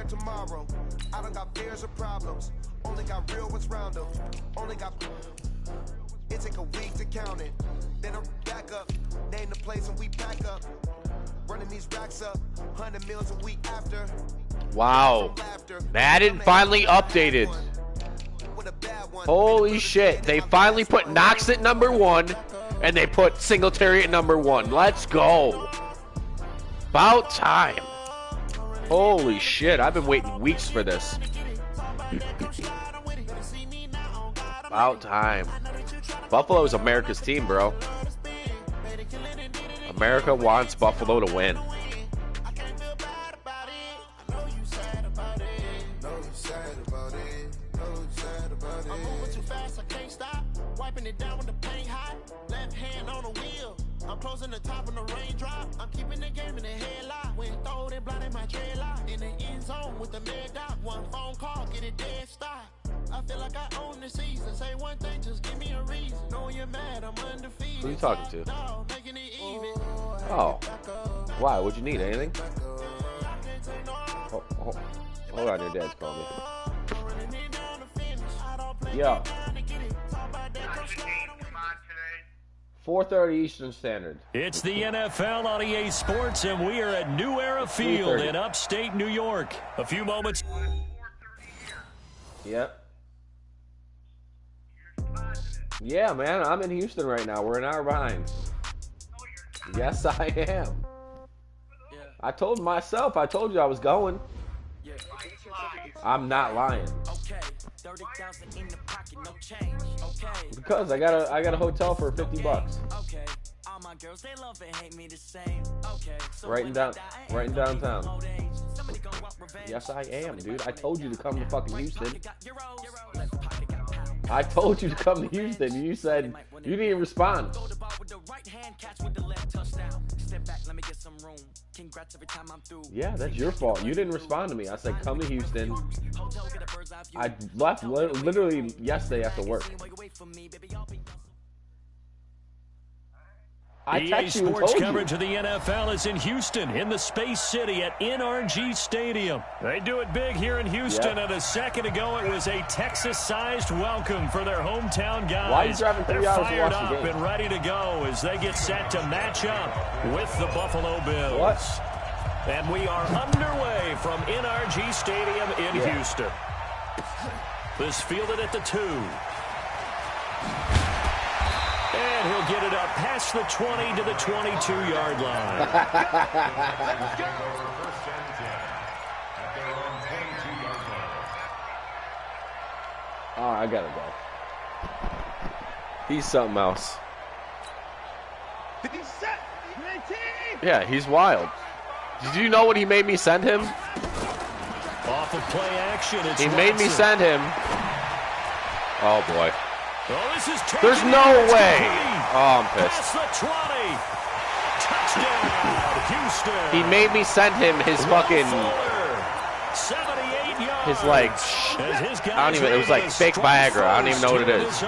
prepare tomorrow. I don't got fears or problems. Only got real ones round them. Only got. It take a week to count it. Then I'm back up. Name the place and we pack up. Running these racks up. 100 meals a week after. Wow. Madden finally updated. Holy shit. They finally put Knox at #1 and they put Singletary at #1. Let's go. About time. Holy shit. I've been waiting weeks for this. About time. Buffalo is America's team, bro. America wants Buffalo to win. I'm closing the top on the raindrop. I'm keeping the game in the headlock. When throwed and blinded my dreadlock. In the end zone with the mid dot. One phone call, get it dead stop. I feel like I own the season. Say one thing, just give me a reason. Knowing you're mad, I'm undefeated. Who are you talking to? Oh. Why? What'd you need? Anything? Hold on, your dad's calling me. Yo. 4:30 Eastern Standard. It's the NFL on EA Sports, and we are at New Era Field in upstate New York. A few moments. Yep. Yeah, man, I'm in Houston right now. We're an hour behind. Yes, I am. I told myself. I told you I was going. I'm not lying. Because I got a hotel for $50. Right in downtown. Yes, I am, dude. I told you to come to fucking Houston. I told you to come to Houston. You said you didn't even respond. Yeah, that's your fault. You didn't respond to me. I said, come to Houston. I left literally yesterday after work. EA Sports coverage of the NFL is in Houston, in the Space City at NRG Stadium. They do it big here in Houston, and a second ago it was a Texas-sized welcome for their hometown guys. Why are you driving 3 hours to watch the game? They're fired up and ready to go as they get set to match up with the Buffalo Bills. What? And we are underway from NRG Stadium in Houston. This fielded at the 2. And he'll get it up past the 20 to the 22-yard line. Oh, I gotta go. He's something else. Yeah, he's wild. Did you know what he made me send him? Off of play action, he made me send him. Oh, boy. Oh, this is there's no way. Oh, I'm pissed. The 20. Touchdown, Houston. He made me send him his fucking, 78 yards. his like, I don't even, it was like fake Viagra. I don't even know what it is.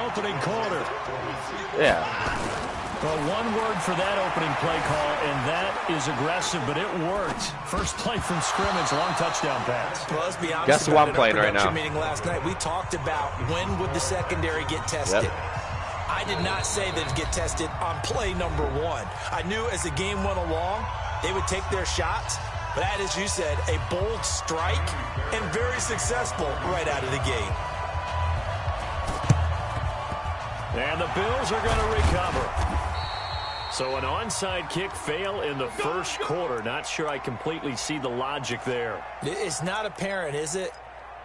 Yeah. Well, one word for that opening play call, and that is aggressive, but it worked. First play from scrimmage, long touchdown pass. Well, let's be honest. Guess who I'm playing right now? Meeting last night, we talked about when would the secondary get tested. I did not say that it'd get tested on play number 1. I knew as the game went along, they would take their shots. But that, as you said, a bold strike and very successful right out of the gate. And the Bills are going to recover. So an onside kick fail in the first quarter. Not sure I completely see the logic there. It's not apparent, is it?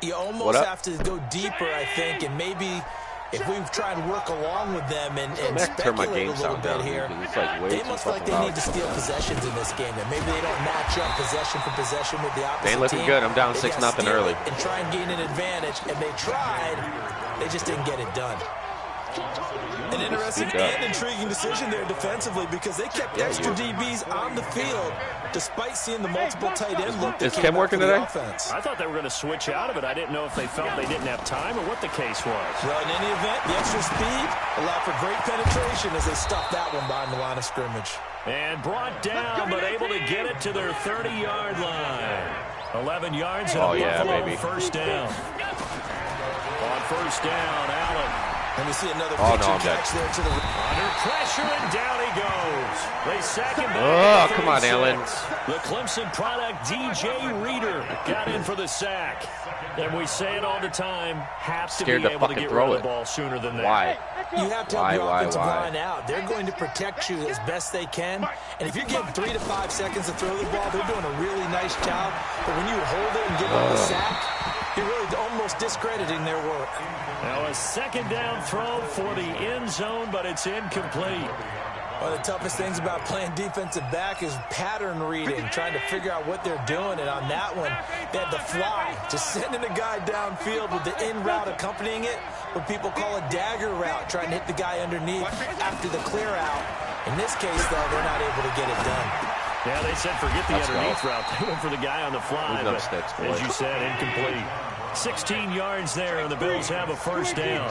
You almost have to go deeper, I think, and maybe if we try and work along with them and speculate a little bit here, they must like they need to steal possessions in this game. And maybe they don't match up possession for possession with the opposite team. Ain't looking good. I'm down 6-0 early. And try and gain an advantage. And they tried. They just didn't get it done. An interesting and intriguing decision there defensively because they kept extra DBs on the field despite seeing the multiple tight end look. Is Kim working today? I thought they were going to switch out of it. I didn't know if they felt they didn't have time or what the case was. Well, in any event, the extra speed allowed for great penetration as they stuffed that one behind the line of scrimmage. And brought down, but able to get it to their 30-yard line. 11 yards and Oh, yeah, Buffalo baby. first down. On first down, Allen. And we see another Oh, no, pitching I'm dead. catch there to the Under pressure, and down he goes. They sack him back. Oh, at the come on, 36. Allen. The Clemson product, DJ Reader, got in for the sack. And we say it all the time, have to Scared be to able to fucking get throw rid of it. the ball sooner than that. Why? You have to help your offensive Why? line out. They're going to protect you as best they can. And if you're getting 3 to 5 seconds to throw the ball, they're doing a really nice job. But when you hold it and give up the sack, you're really almost discrediting their work. Now a second down throw for the end zone, but it's incomplete. One of the toughest things about playing defensive back is pattern reading, trying to figure out what they're doing. And on that one, they had the fly, just sending a guy downfield with the in route accompanying it, what people call a dagger route, trying to hit the guy underneath after the clear out. In this case, though, they're not able to get it done. Yeah, they said forget the underneath route. They went for the guy on the fly, but sticks, as you said, incomplete. 16 yards there, and the Bills have a first down.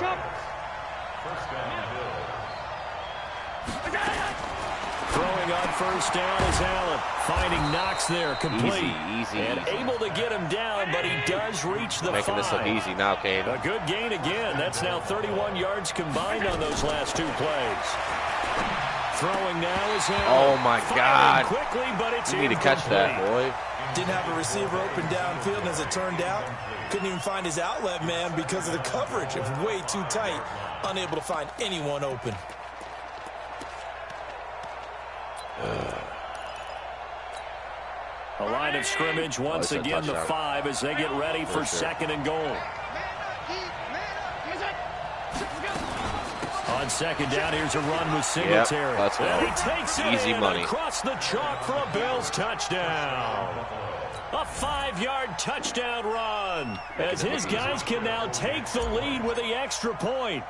Throwing on first down is Allen. Finding Knox there, complete. Easy. And able to get him down, but he does reach the 5. Making this look easy now, Kane. A good gain again. That's now 31 yards combined on those last 2 plays. Throwing now is Allen. Oh, my God. Quickly, but it's You need to catch that, boy. Didn't have a receiver open downfield, and as it turned out, couldn't even find his outlet man because of the coverage. It was way too tight, unable to find anyone open. A line of scrimmage once again, the 5 as they get ready for second and goal. On second down, here's a run with Singletary. Yep, let's go. And he takes it Easy in money. across the chalk for a Bills touchdown. A 5-yard touchdown run as his guys can now take the lead with the extra point.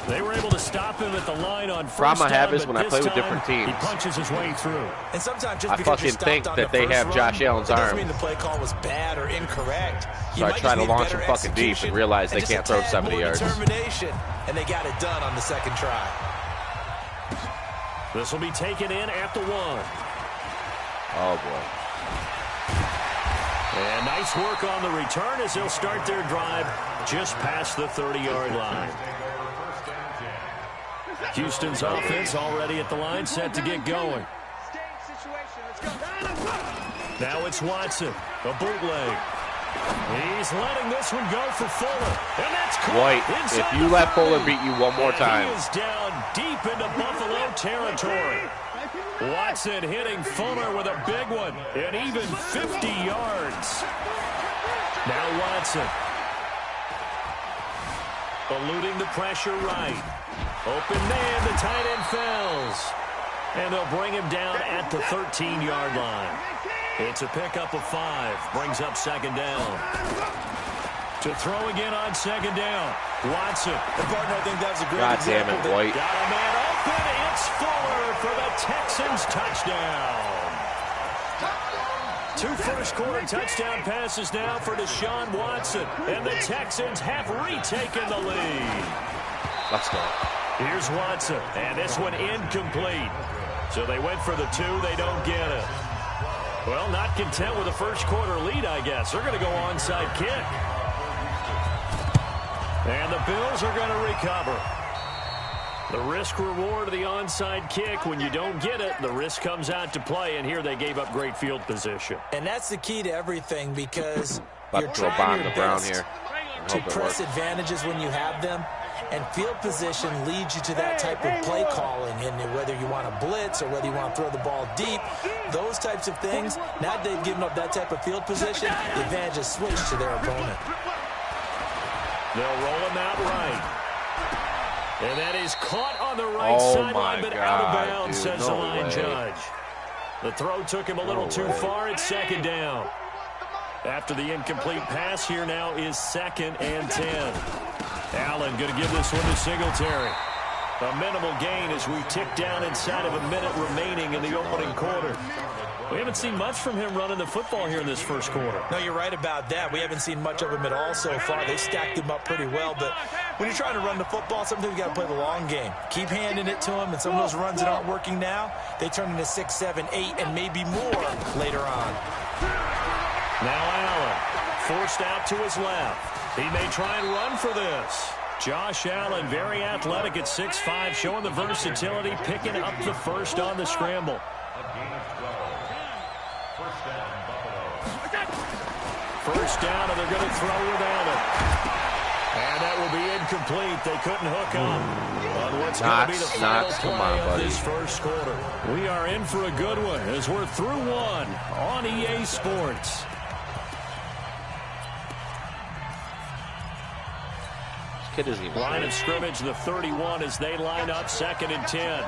They were able to stop him at the line on first Problem I have down, is but when I play this with different time, teams, He punches his way through. And sometimes just I because you're fucking think stopped on that the they first have run, Josh Allen's it doesn't arm. mean the play call was bad or incorrect. So I try to launch him fucking deep and realize they can't throw 70 yards. Determination, and they got it done on the second try. This will be taken in at the 1. Oh, boy. And nice work on the return as they'll start their drive just past the 30-yard line. Houston's offense already at the line, set to get going. Now it's Watson, a bootleg. He's letting this one go for Fuller. And that's White, if you let Fuller beat you one more time. He is down deep into Buffalo territory. Watson hitting Fuller with a big one, and even 50 yards. Now Watson. Eluding the pressure right. Open man, the tight end falls. And they'll bring him down at the 13-yard line. It's a pickup of 5. Brings up second down. To throw again on second down. Watson. And partner, I think that was a great God damn example. it, White. Got a man open. It's Fuller for the Texans touchdown. 2 first-quarter touchdown passes now for Deshaun Watson. And the Texans have retaken the lead. Let's go. Here's Watson, and this one incomplete. So they went for the 2, they don't get it. Well, not content with a first-quarter lead, I guess. They're going to go onside kick. And the Bills are going to recover. The risk-reward of the onside kick, when you don't get it, the risk comes out to play, and here they gave up great field position. And that's the key to everything, because About you're to throw trying bomb your to Brown best here. to press advantages when you have them. And field position leads you to that type of play calling. And whether you want to blitz or whether you want to throw the ball deep, those types of things, now that they've given up that type of field position, the advantage is switched to their opponent. They'll roll him out right. And that is caught on the right sideline, but out of bounds, says the line judge. The throw took him a little too far. It's second down. After the incomplete pass, here now is 2nd and 10. Allen going to give this one to Singletary. A minimal gain as we tick down inside of a minute remaining in the opening quarter. We haven't seen much from him running the football here in this first quarter. No, you're right about that. We haven't seen much of him at all so far. They stacked him up pretty well, but when you're trying to run the football, sometimes you got to play the long game. Keep handing it to him, and some of those runs that aren't working now, they turn into 6, 7, 8, and maybe more later on. Now Allen, forced out to his left. He may try and run for this. Josh Allen, very athletic at 6'5", showing the versatility, picking up the first on the scramble. First down, and they're going to throw without it. And that will be incomplete. They couldn't hook up on what's going to be the final play of this first quarter. We are in for a good one as we're through one on EA Sports. Line of scrimmage, the 31, as they line up 2nd and 10.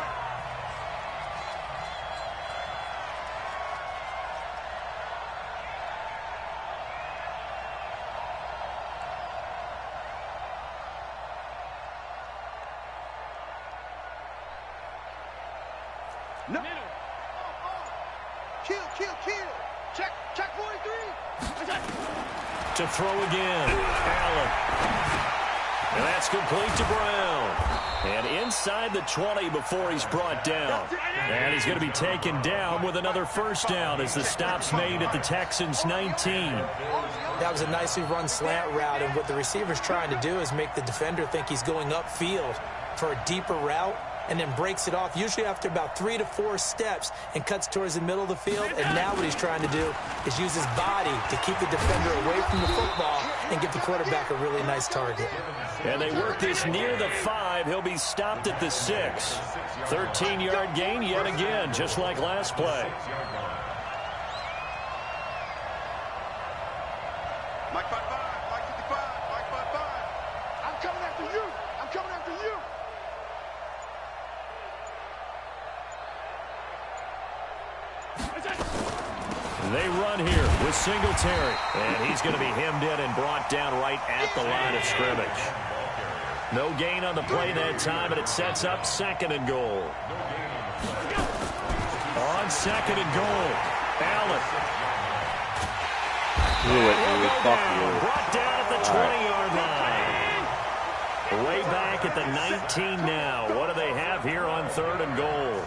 No. Kill. Check 43. To throw again. Allen. And that's complete to Brown. And inside the 20 before he's brought down. And he's going to be taken down with another first down as the stop's made at the Texans' 19. That was a nicely run slant route, and what the receiver's trying to do is make the defender think he's going upfield for a deeper route, and then breaks it off, usually after about 3 to 4 steps, and cuts towards the middle of the field. And now what he's trying to do is use his body to keep the defender away from the football and give the quarterback a really nice target. And they work this near the 5. He'll be stopped at the 6. 13-yard gain yet again, just like last play. Mike 55, Mike 55, Mike 55. I'm coming after you. I'm coming after you. They run here with Singletary. And he's going to be hemmed in and brought down right at the line of scrimmage. No gain on the play that time, and it sets up 2nd and goal. On 2nd and goal, Allen. Brought down at the 20-yard line. Way back at the 19 now. What do they have here on 3rd and goal?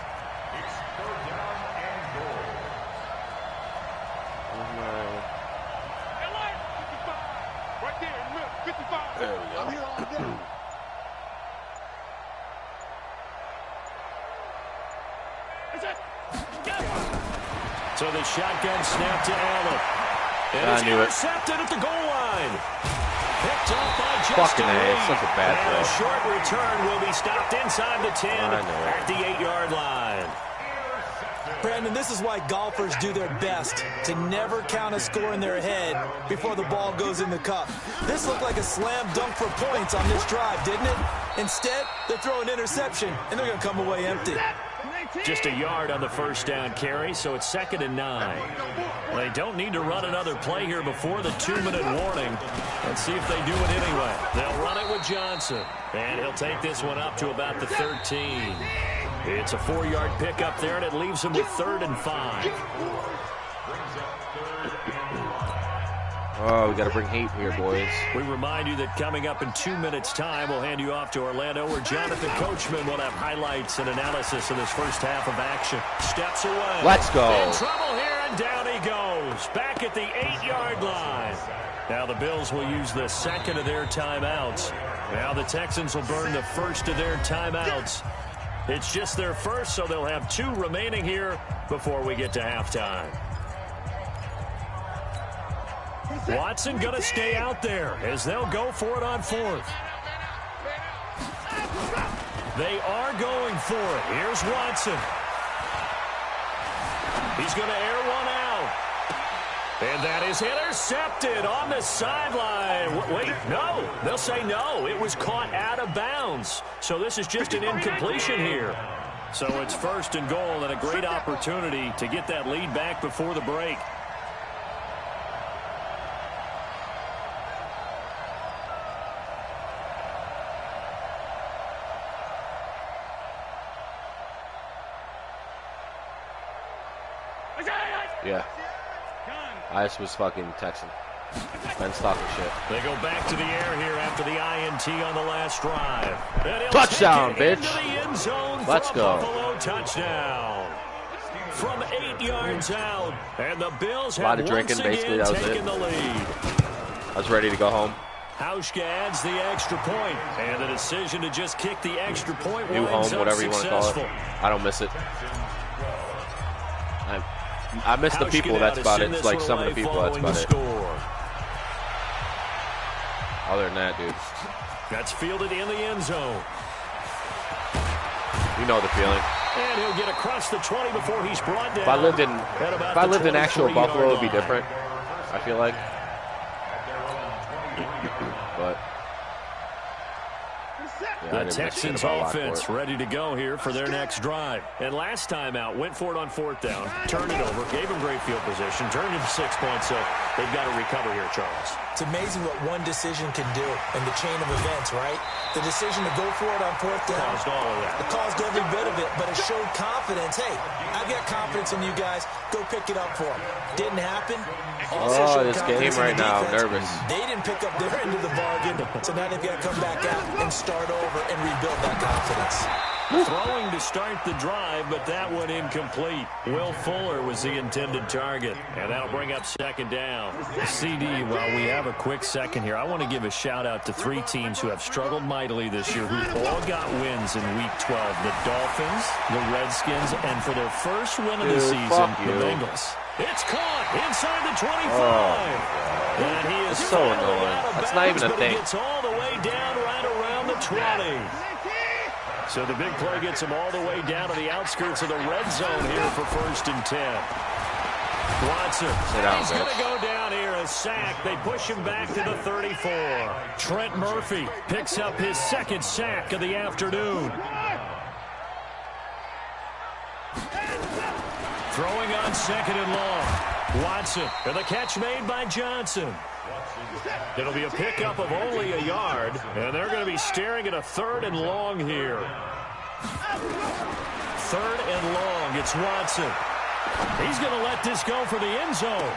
There we go. So the shotgun snap to Allen. And it's intercepted at the goal line. Picked up by Justin Reed. It's such a bad throw. A short return will be stopped inside the 10 at the 8-yard line. Brandon, this is why golfers do their best to never count a score in their head before the ball goes in the cup. This looked like a slam dunk for points on this drive, didn't it? Instead, they throw an interception, and they're going to come away empty. Just a yard on the first down carry, so it's 2nd and 9. They don't need to run another play here before the 2-minute warning. Let's see if they do it anyway. They'll run it with Johnson, and he'll take this one up to about the 13. It's a 4-yard pickup there, and it leaves him with 3rd and 5. Oh, we got to bring heat here, boys. We remind you that coming up in 2 minutes' time, we'll hand you off to Orlando, where Jonathan Coachman will have highlights and analysis of this first half of action. Steps away. Let's go. In trouble here, and down he goes. Back at the 8-yard line. Now the Bills will use the 2nd of their timeouts. Now the Texans will burn the 1st of their timeouts. It's just their first, so they'll have 2 remaining here before we get to halftime. Watson going to stay out there as they'll go for it on 4th. They are going for it. Here's Watson. He's going to air one out. And that is intercepted on the sideline. Wait, no. They'll say no. It was caught out of bounds. So this is just an incompletion here. So it's 1st and goal, and a great opportunity to get that lead back before the break. Yeah. Ice was fucking Texan. Ben's talking shit. They go back to the air here after the INT on the last drive. Touchdown, bitch. Into the end zone. Let's go. Buffalo touchdown. from 8 yards out. And the Bills have a lot of drinking, basically, that was taken the lead. I was ready to go home. Hauschka adds the extra point, and the decision to just kick the extra point New home, whatever you want to call it. I don't miss it. I miss the people, that's about it. It's like some of the people, that's about it. Other than that, dude. That's fielded in the end zone. You know the feeling. And he'll get across the 20 before he's brought down. If I lived in actual Buffalo, it would be different, I feel like. But the Texans offense ready to go here for their next drive. And last time out, went for it on 4th down, turned it over, gave them great field position, turned it to 6 points, so they've got to recover here, Charles. It's amazing what one decision can do in the chain of events, right? The decision to go for it on 4th down. Caused all of that. It caused every bit of it, but it showed confidence. Hey, I've got confidence in you guys. Go pick it up for them. Didn't happen. Oh, this game right now, I'm nervous. They didn't pick up their end of the bargain, so now they've got to come back out and start over and rebuild that confidence. Throwing to start the drive, but that one incomplete. Will Fuller was the intended target, and that'll bring up 2nd down. CD, while we have a quick second here, I want to give a shout-out to 3 teams who have struggled mightily this year, who all got wins in Week 12. The Dolphins, the Redskins, and for their first win of the season, the Bengals. It's caught inside the 25. And he is so annoying. That's not even a thing. He gets all the way down right around the 20. So the big play gets him all the way down to the outskirts of the red zone here for 1st and 10. Watson, he's going to go down here, a sack. They push him back to the 34. Trent Murphy picks up his 2nd sack of the afternoon. Throwing on 2nd and long. Watson, and the catch made by Johnson. It'll be a pickup of only a yard, and they're going to be staring at a 3rd and long here. 3rd and long, it's Watson. He's going to let this go for the end zone.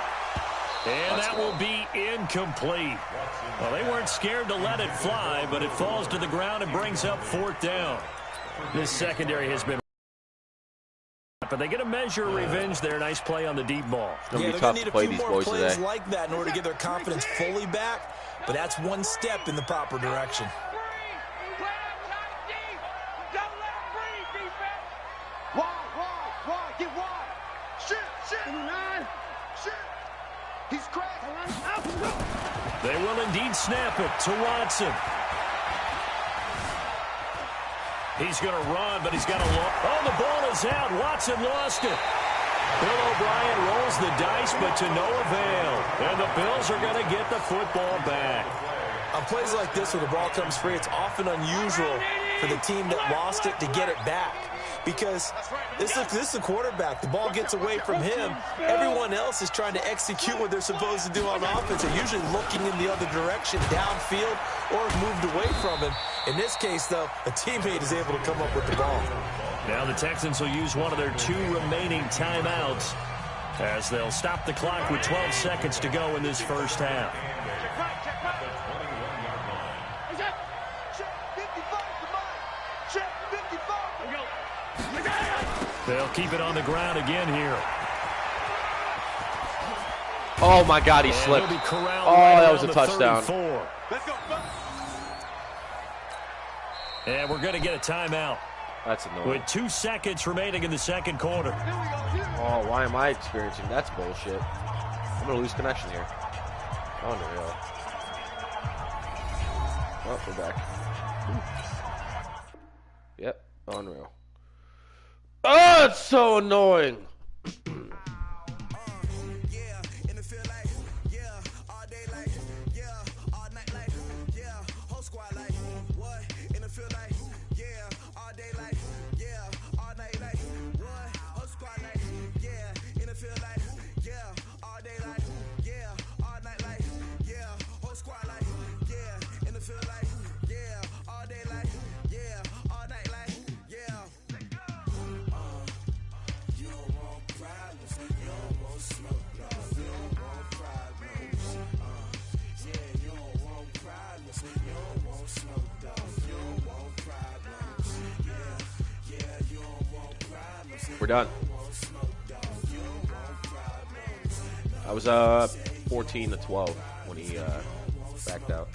And that will be incomplete. Well, they weren't scared to let it fly, but it falls to the ground and brings up 4th down. This secondary has been... But they get a measure of revenge there. Nice play on the deep ball. It's going to be tough to play these boys today. Plays like that in order to get their confidence fully back, but that's one step in the proper direction. They will indeed snap it to Watson. He's going to run, but he's got a oh, the ball is out. Watson lost it. Bill O'Brien rolls the dice, but to no avail. And the Bills are going to get the football back. On plays like this where the ball comes free, it's often unusual for the team that lost it to get it back. Because this is the quarterback. The ball gets away from him. Everyone else is trying to execute what they're supposed to do on offense. They're usually looking in the other direction, downfield, or moved away from him. In this case, though, a teammate is able to come up with the ball. Now the Texans will use one of their 2 remaining timeouts as they'll stop the clock with 12 seconds to go in this first half. They'll keep it on the ground again here. Oh, my God, he slipped. Oh, that was a touchdown. And we're going to get a timeout. That's annoying. With 2 seconds remaining in the 2nd quarter. Oh, why am I experiencing? That's bullshit. I'm going to lose connection here. Unreal. Oh, we're back. Yep, unreal. Oh, it's so annoying. We're done. I was 14-12 when he backed out.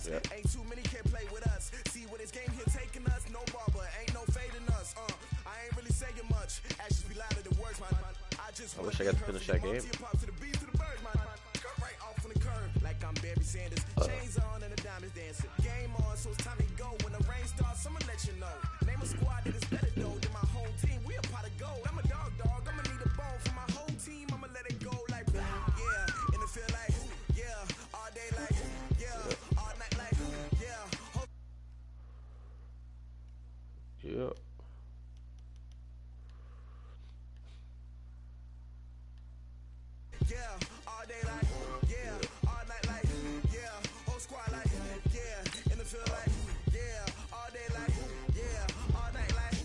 Yeah. Ain't too many can play with us. See what this game here taking us. No barber, ain't no fading us. I ain't really saying much. Actions be louder than words, man. I wish I got to finish that game. Right off on the curb, like I'm Barry Sanders. Chains on and the diamonds dancing. Game on, so it's time to go. When the rain starts, I'ma let you know. Name a squad that is better though than my whole team. We a pot of gold. I'm a dog. I'ma need a bone for my whole team. I'ma let it go like yeah. In the feel like yeah. All day like yeah. All night like yeah. Yeah. Yeah, all day like, yeah, all night like, yeah, whole squad like, yeah, in the field like, yeah, all day like, yeah, all night like,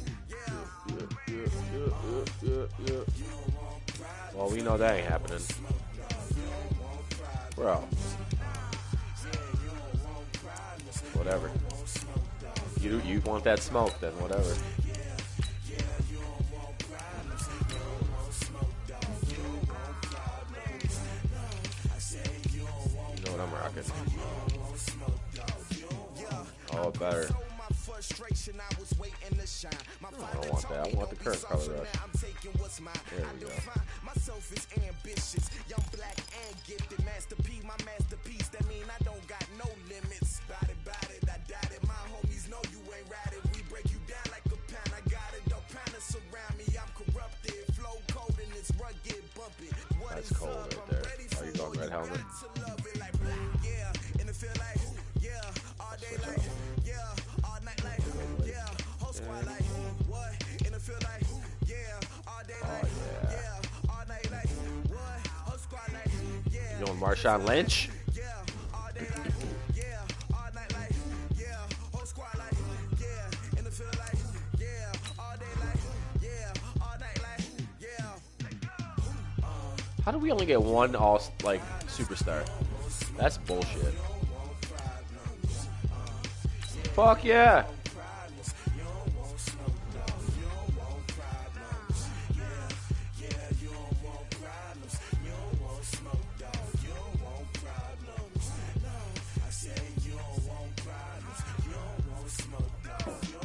Yeah. Well, we know that ain't happening. Bro. Whatever. You want that smoke, then whatever. I'm rocking. Oh, better. I don't want that. I want the current color rush. There we go. Myself is ambitious, young, black, and gifted. Masterpiece, my masterpiece. That mean I don't got no limits. Bout it, I doubt it. My homies know you ain't ratted. We break you down like a pound. I got it. Don't panic surround me. I'm corrupted. Flow cold and it's rugged, bumpy. That's cold right there. Oh, you going red helmet? You doing Marshawn Lynch? How do we only get one superstar? That's bullshit. Fuck yeah.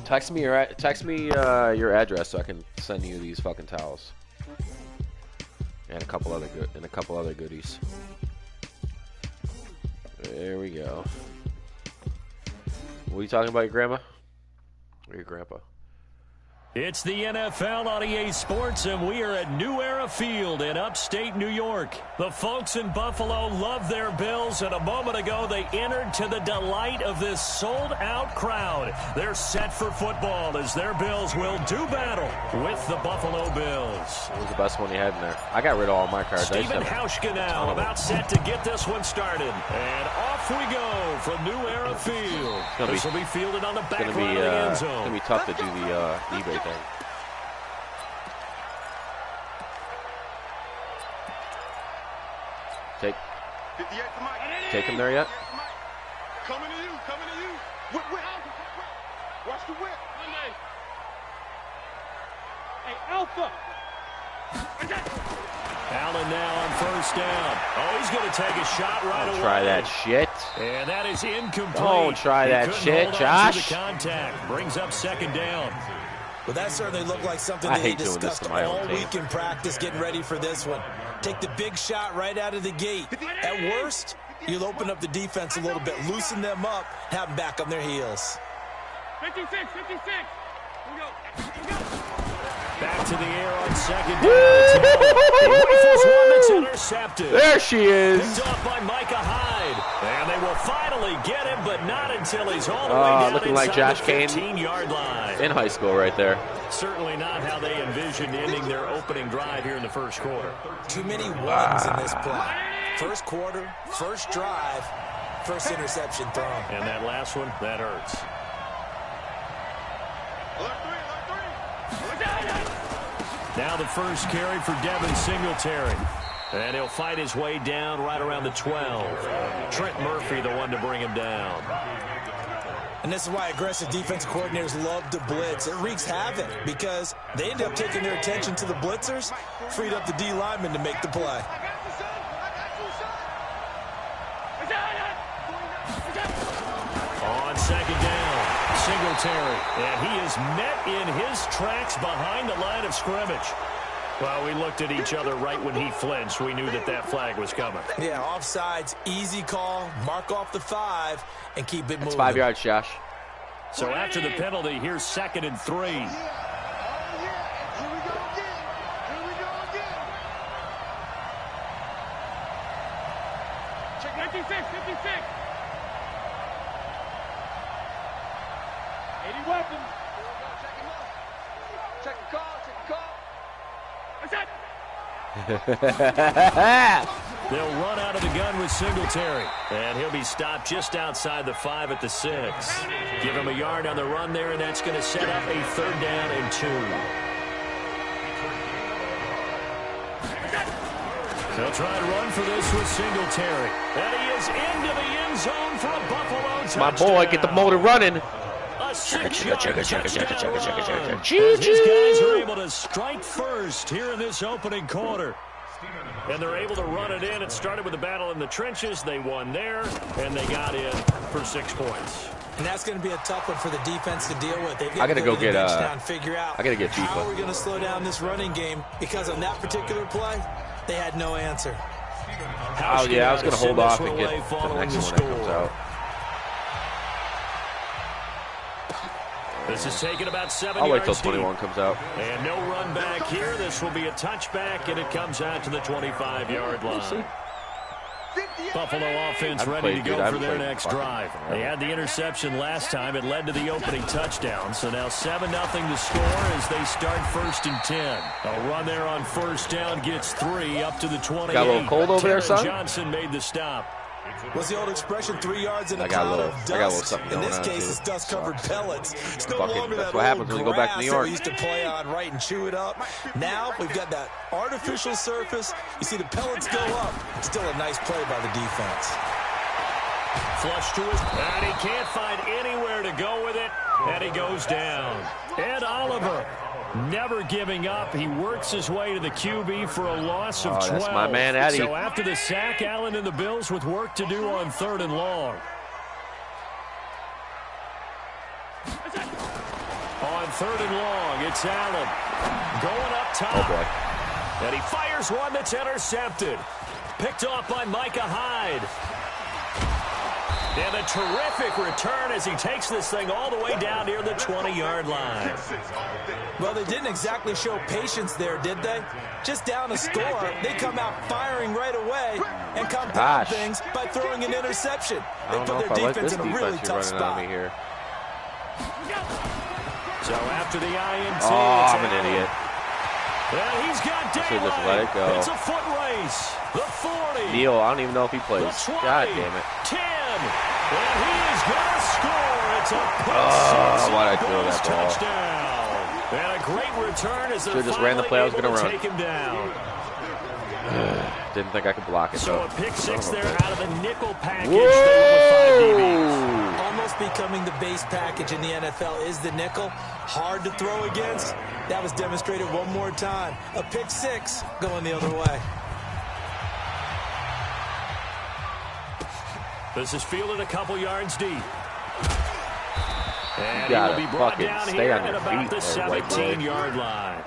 Text me your address so I can send you these fucking towels and a couple other goodies. There we go. What are you talking about, your grandma or your grandpa? It's the NFL on EA Sports, and we are at New Era Field in upstate New York. The folks in Buffalo love their Bills, and a moment ago they entered to the delight of this sold-out crowd. They're set for football as their Bills will do battle with the Buffalo Bills. What was the best one you had in there? I got rid of all my cards. Stephen Hauschka now about set to get this one started. And off we go from New Era Field. This will be fielded on the back line of the end zone. It's going to be tough to do the eBay thing. Take him there yet? Coming to you. Whip. Watch the whip. Hey, Alpha. Allen now on first down. Oh, he's going to take a shot right away. Don't try that shit. And that is incomplete. Don't try that shit, Josh. The contact brings up second down. Well, that certainly looked like something that they discussed all week in practice, getting ready for this one. Take the big shot right out of the gate. At worst, you'll open up the defense a little bit, loosen them up, have them back on their heels. 56. Here we go. Back to the air on second down. He rifles one that's intercepted. There she is. Picked off by Micah Hyde. And they will finally get him, but not until he's all the way down looking like Josh the Kane 15-yard line. In high school right there. Certainly not how they envisioned ending their opening drive here in the first quarter. Too many ones in this play. First quarter, first drive, first interception thrown. And that last one, that hurts. Now the first carry for Devin Singletary. And he'll fight his way down right around the 12. Trent Murphy, the one to bring him down. And this is why aggressive defensive coordinators love to blitz. It wreaks havoc because they end up taking their attention to the blitzers, freed up the D lineman to make the play. On second down, Singletary. And he is met in his tracks behind the line of scrimmage. Well, we looked at each other right when he flinched. We knew that that flag was coming. Yeah, offsides, easy call, mark off the 5, and keep it moving. It's 5 yards, Josh. So after the penalty, here's 2nd and 3. Here we go again. Check 56. 80 weapons. Check him up. Check the call. They'll run out of the gun with Singletary. And he'll be stopped just outside the 5 at the 6. Give him a yard on the run there, and that's going to set up a 3rd down and 2. They'll try and run for this with Singletary. And he is into the end zone for a Buffalo touchdown. My boy, get the motor running. His guys are able to strike first here in this opening quarter. And they're able to run it in. It started with a battle in the trenches. They won there, and they got in for 6 points. And that's going to be a tough one for the defense to deal with. They've got I gotta go get figure out I gotta get FIFA. how we're going to slow down this running game, because on that particular play, they had no answer. Oh yeah, I was going to hold off and get the next one that comes out. This is taking about 7 I'll yards wait till 21 deep. comes out. And no run back here. This will be a touchback, and it comes out to the 25-yard line. Buffalo offense ready to go for their next drive. They had the interception last time. It led to the opening touchdown. So now 7-0 to score as they start 1st and 10. A run there on 1st down gets 3 up to the 28. Got a little cold over there, son? Johnson made the stop. What's the old expression, 3 yards in a cloud of dust? I got a little something in going this on, case, too. it's dust-covered pellets. It's no Fucking, longer that's that what happens when you go back to New York. we used to play on, right, and chew it up. Now we've got that artificial surface. You see the pellets go up. Still a nice play by the defense. Flush to his, and he can't find anywhere to go with it, and he goes down. Ed Oliver, never giving up. He works his way to the QB for a loss of 12. That's my man, Eddie. So after the sack, Allen and the Bills with work to do on 3rd and long. On 3rd and long, it's Allen going up top. Oh, boy. And he fires one that's intercepted. Picked off by Micah Hyde. And a terrific return as he takes this thing all the way down near the 20-yard line. Well, they didn't exactly show patience there, did they? Just down a score, they come out firing right away and compound things by throwing an interception. They put their defense in a really tough spot. Here. So after the INT, oh, I'm an idiot. And he's got daylight. Just let it go. It's a foot race. The 40. Neal, I don't even know if he plays. The 20, God damn it. 10. And he is going to score. It's a pick-six. Why'd I throw that ball? Touchdown. And a great return as they're just ran the play I was going to run. take him down. Didn't think I could block it. So a pick-six there out of the nickel package. Whoa! Almost becoming the base package in the NFL is the nickel. Hard to throw against. That was demonstrated one more time. A pick-six going the other way. This is fielded a couple yards deep. And You he will be brought fucking down stay here on at your about feet the there, white boy. 17-yard line.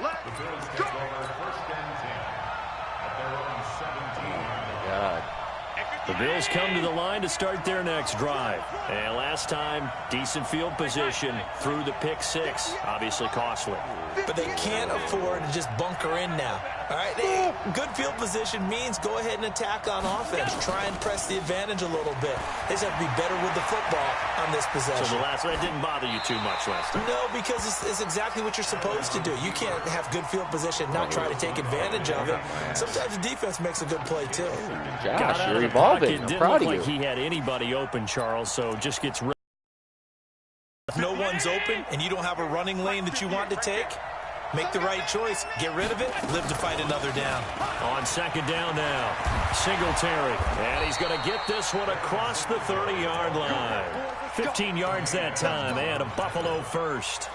God. The Bills come to the line to start their next drive. And last time, decent field position through the pick-six. Obviously costly. But they can't afford to just bunker in now. All right, good field position means go ahead and attack on offense. Try and press the advantage a little bit. They just have to be better with the football on this possession. So that didn't bother you too much last time? No, because it's exactly what you're supposed to do. You can't have good field position, not try to take advantage of it. Sometimes the defense makes a good play, too. Josh, you're evolving. I'm proud of you. Didn't look like he had anybody open, Charles, so just gets rid. If no one's open and you don't have a running lane that you want to take, Make the right choice. Get rid of it. Live to fight another down. On second down now, Singletary. And he's going to get this one across the 30-yard line. 15 yards that time, and a Buffalo first.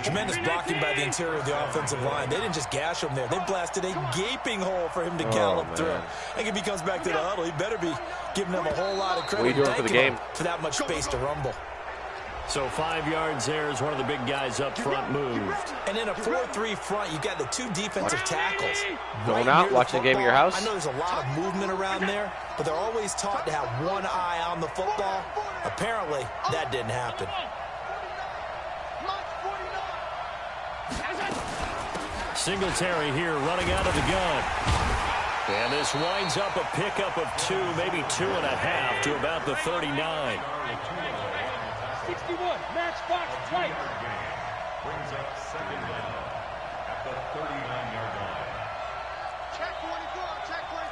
Tremendous blocking by the interior of the offensive line. They didn't just gash him there. They blasted a gaping hole for him to gallop through. I think if he comes back to the huddle, he better be giving them a whole lot of credit. What are you doing for the game? For that much space to rumble. So 5 yards there as one of the big guys up front moved. And in a 4-3 front, you got the two defensive tackles. Going out, watching the game at your house? I know there's a lot of movement around there, but they're always taught to have one eye on the football. Apparently, that didn't happen. Singletary here running out of the gun. And this winds up a pickup of 2, maybe 2.5 to about the 39. 61, match box, right. Brings up second down at the 39-yard line. Check 24, check 24.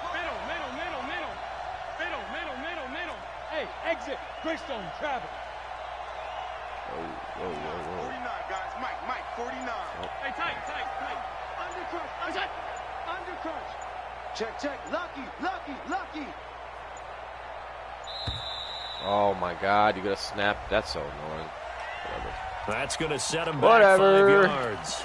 Middle. Hey, exit. Greystone, travel. Whoa. 49, guys. Mike, 49. Hey, tight. Undercrunch. Check. Lucky. Oh my God, you got to snap. That's so annoying. Whatever. That's going to set him back 5 yards.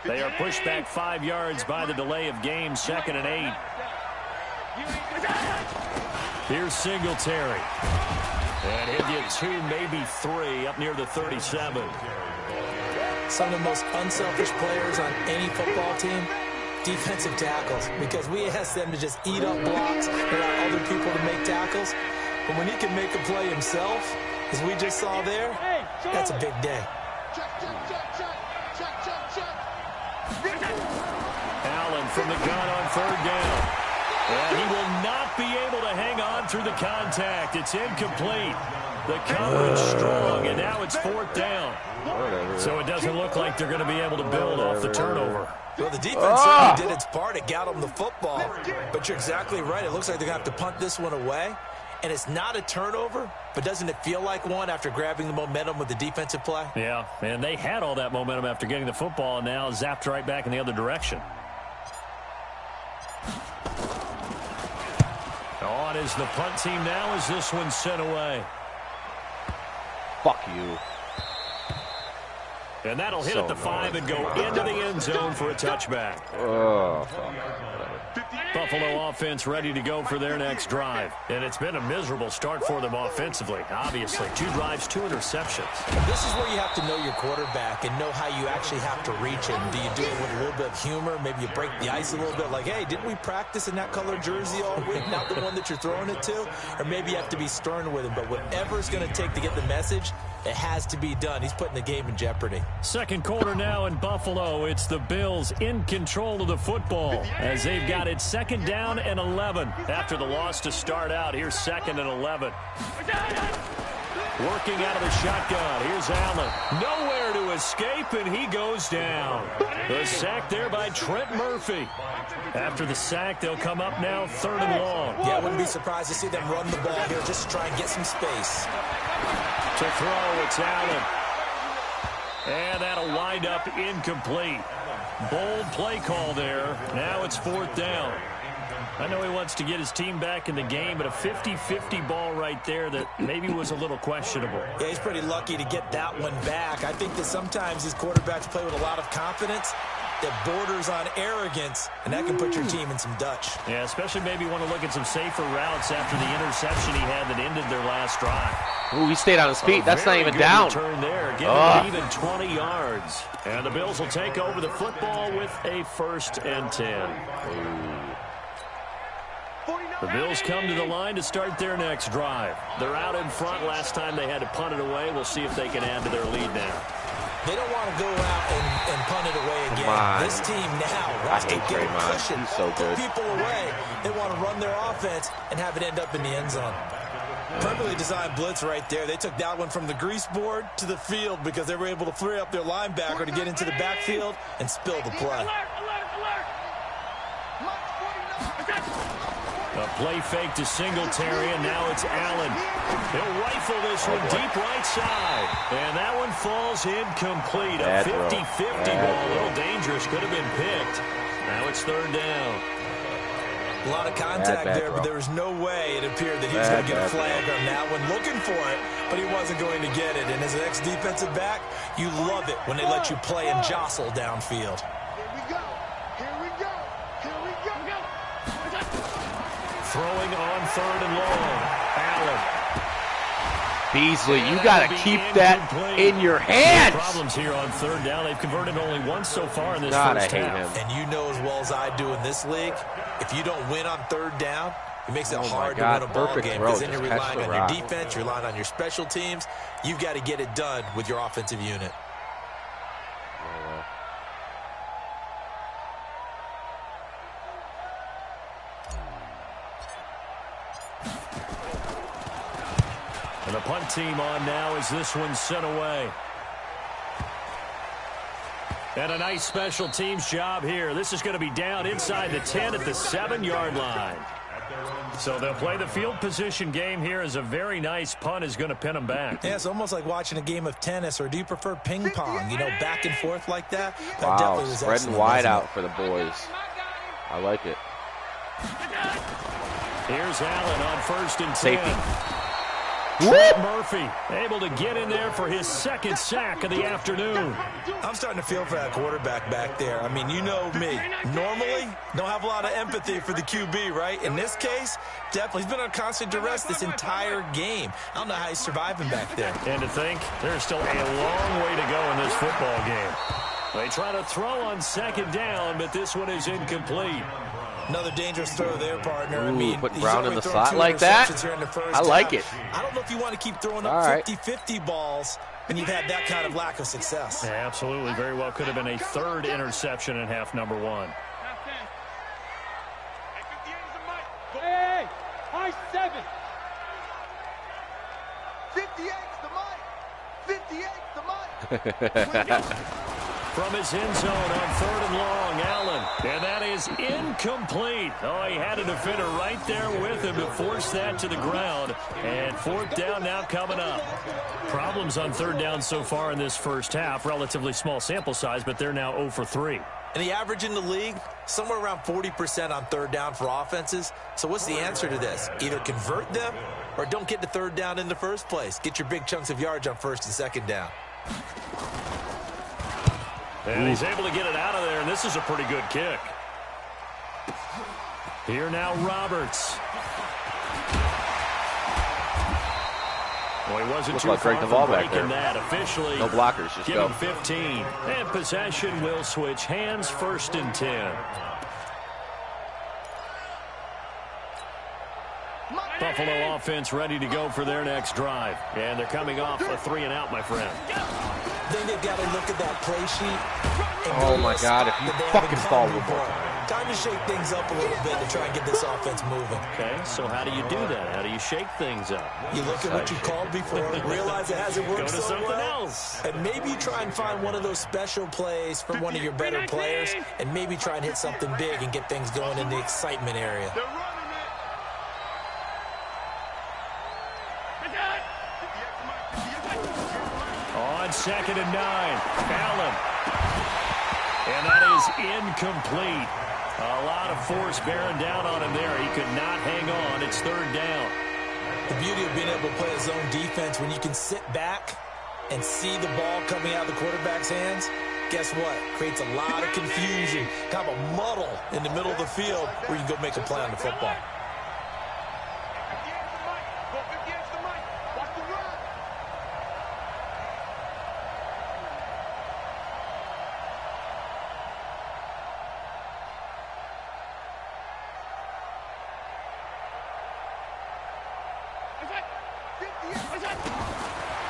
They are pushed back 5 yards by the delay of game, 2nd and 8. Here's Singletary. And he'll get 2, maybe 3 up near the 37. Some of the most unselfish players on any football team, defensive tackles, because we ask them to just eat up blocks and allow other people to make tackles. But when he can make a play himself, as we just saw there, that's a big day. Allen from the gun on 3rd down. And he will not be able to hang on through the contact. It's incomplete. The coverage strong, and now it's 4th down. So it doesn't look like they're going to be able to build off the turnover. Well, the defense certainly did its part. It got them the football. But you're exactly right. It looks like they're going to have to punt this one away. And it's not a turnover, but doesn't it feel like one after grabbing the momentum with the defensive play? Yeah, and they had all that momentum after getting the football, and now zapped right back in the other direction. On is the punt team now as this one's sent away. Fuck you. And that'll hit at the 5 and go into the end zone for a touchback. Oh, fuck. Buffalo offense ready to go for their next drive. And it's been a miserable start for them offensively, obviously. 2 drives, 2 interceptions. This is where you have to know your quarterback and know how you actually have to reach him. Do you do it with a little bit of humor? Maybe you break the ice a little bit like, hey, didn't we practice in that color jersey all week? Not the one that you're throwing it to? Or maybe you have to be stern with him. But whatever it's going to take to get the message, it has to be done. He's putting the game in jeopardy. Second quarter now in Buffalo. It's the Bills in control of the football as they've got it 2nd down and 11. After the loss to start out, here's 2nd and 11. Working out of the shotgun. Here's Allen. Nowhere to escape, and he goes down. The sack there by Trent Murphy. After the sack, they'll come up now 3rd and long. Yeah, I wouldn't be surprised to see them run the ball here just to try and get some space. To throw, it's Allen. And that'll wind up incomplete. Bold play call there. Now it's 4th down. I know he wants to get his team back in the game, but a 50-50 ball right there that maybe was a little questionable. Yeah, he's pretty lucky to get that one back. I think that sometimes these quarterbacks play with a lot of confidence that borders on arrogance, and that can put your team in some Dutch. Yeah, especially maybe want to look at some safer routes after the interception he had that ended their last drive. Ooh, he stayed on his feet. That's not even down. Turn there, getting even 20 yards. And the Bills will take over the football with a 1st and 10. The Bills come to the line to start their next drive. They're out in front. Last time they had to punt it away. We'll see if they can add to their lead now. They don't want to go out and punt it away again. This team now wants to get a cushion, put people away. They want to run their offense and have it end up in the end zone. Perfectly designed blitz right there. They took that one from the grease board to the field because they were able to free up their linebacker to get into the backfield and spill the play. A Play fake to Singletary, and now it's Allen. He'll rifle this one deep right side. And that one falls incomplete. A 50-50 ball. A little dangerous. Could have been picked. Now it's third down. A lot of contact there, but there was no way it appeared that he was going to get a flag on that one. Looking for it, but he wasn't going to get it. And as an ex-defensive back, you love it when they let you play and jostle downfield. Here we go. Here we go. Here we go. Throwing on third and long. Allen. Beasley, you got to keep that in your hands. Problems here on third down. They've converted only once so far in this God, first I hate half. him. And you know as well as I do in this league, if you don't win on third down, it makes it hard to win a ball game because then you're relying on your defense, you're relying on your special teams. You've got to get it done with your offensive unit. And the punt team on now as this one's sent away. And a nice special teams job here. This is going to be down inside the 10 at the 7-yard line. So they'll play the field position game here as a very nice punt is going to pin them back. Yeah, it's almost like watching a game of tennis, or do you prefer ping pong? You know, back and forth like that? Wow, spreading wide out for the boys. I like it. Here's Allen on 1st and 10. Safety. Trent Murphy able to get in there for his second sack of the afternoon. I'm starting to feel for that quarterback back there. I mean, you know me. Normally, don't have a lot of empathy for the QB, right? In this case, definitely. He's been on constant duress this entire game. I don't know how he's surviving back there. And to think, there's still a long way to go in this football game. They try to throw on second down, but this one is incomplete. Another dangerous throw there, partner. Ooh, I mean, put he's Brown in only the thrown slot 2 like that? interceptions here in the first I like half. it. I don't know if you want to keep throwing up 50-50 balls and you've had that kind of lack of success. Yeah, absolutely. Very well could have been a third interception in half number 1. Hey, high 7. 58's the mic. 58's the mic. From his end zone on 3rd and long, Allen. And that is incomplete. Oh, he had a defender right there with him to force that to the ground. And 4th down now coming up. Problems on 3rd down so far in this first half. Relatively small sample size, but they're now 0 for 3. And the average in the league, somewhere around 40% on 3rd down for offenses. So what's the answer to this? Either convert them or don't get to 3rd down in the first place. Get your big chunks of yards on 1st and 2nd down. And he's able to get it out of there, and this is a pretty good kick. Here now, Roberts. Well, he wasn't too far from breaking that. Officially, no blockers, just give go. him 15. And possession will switch hands, 1st and 10. Buffalo offense ready to go for their next drive. And they're coming off a 3-and-out, my friend. Then they've got to look at that play sheet. Oh, my God, if you fucking fall with it. Time to shake things up a little bit to try and get this offense moving. Okay, so how do you do that? How do you shake things up? You look at what you called before, realize it hasn't worked Go to so something well, else. and maybe you try and find one of those special plays from one of your better players, and maybe try and hit something big and get things going in the excitement area. On 2nd and 9, Allen. And that is incomplete. A lot of force bearing down on him there. He could not hang on. It's 3rd down. The beauty of being able to play a zone defense when you can sit back and see the ball coming out of the quarterback's hands, guess what? Creates a lot of confusion, kind of a muddle in the middle of the field where you can go make a play on the football.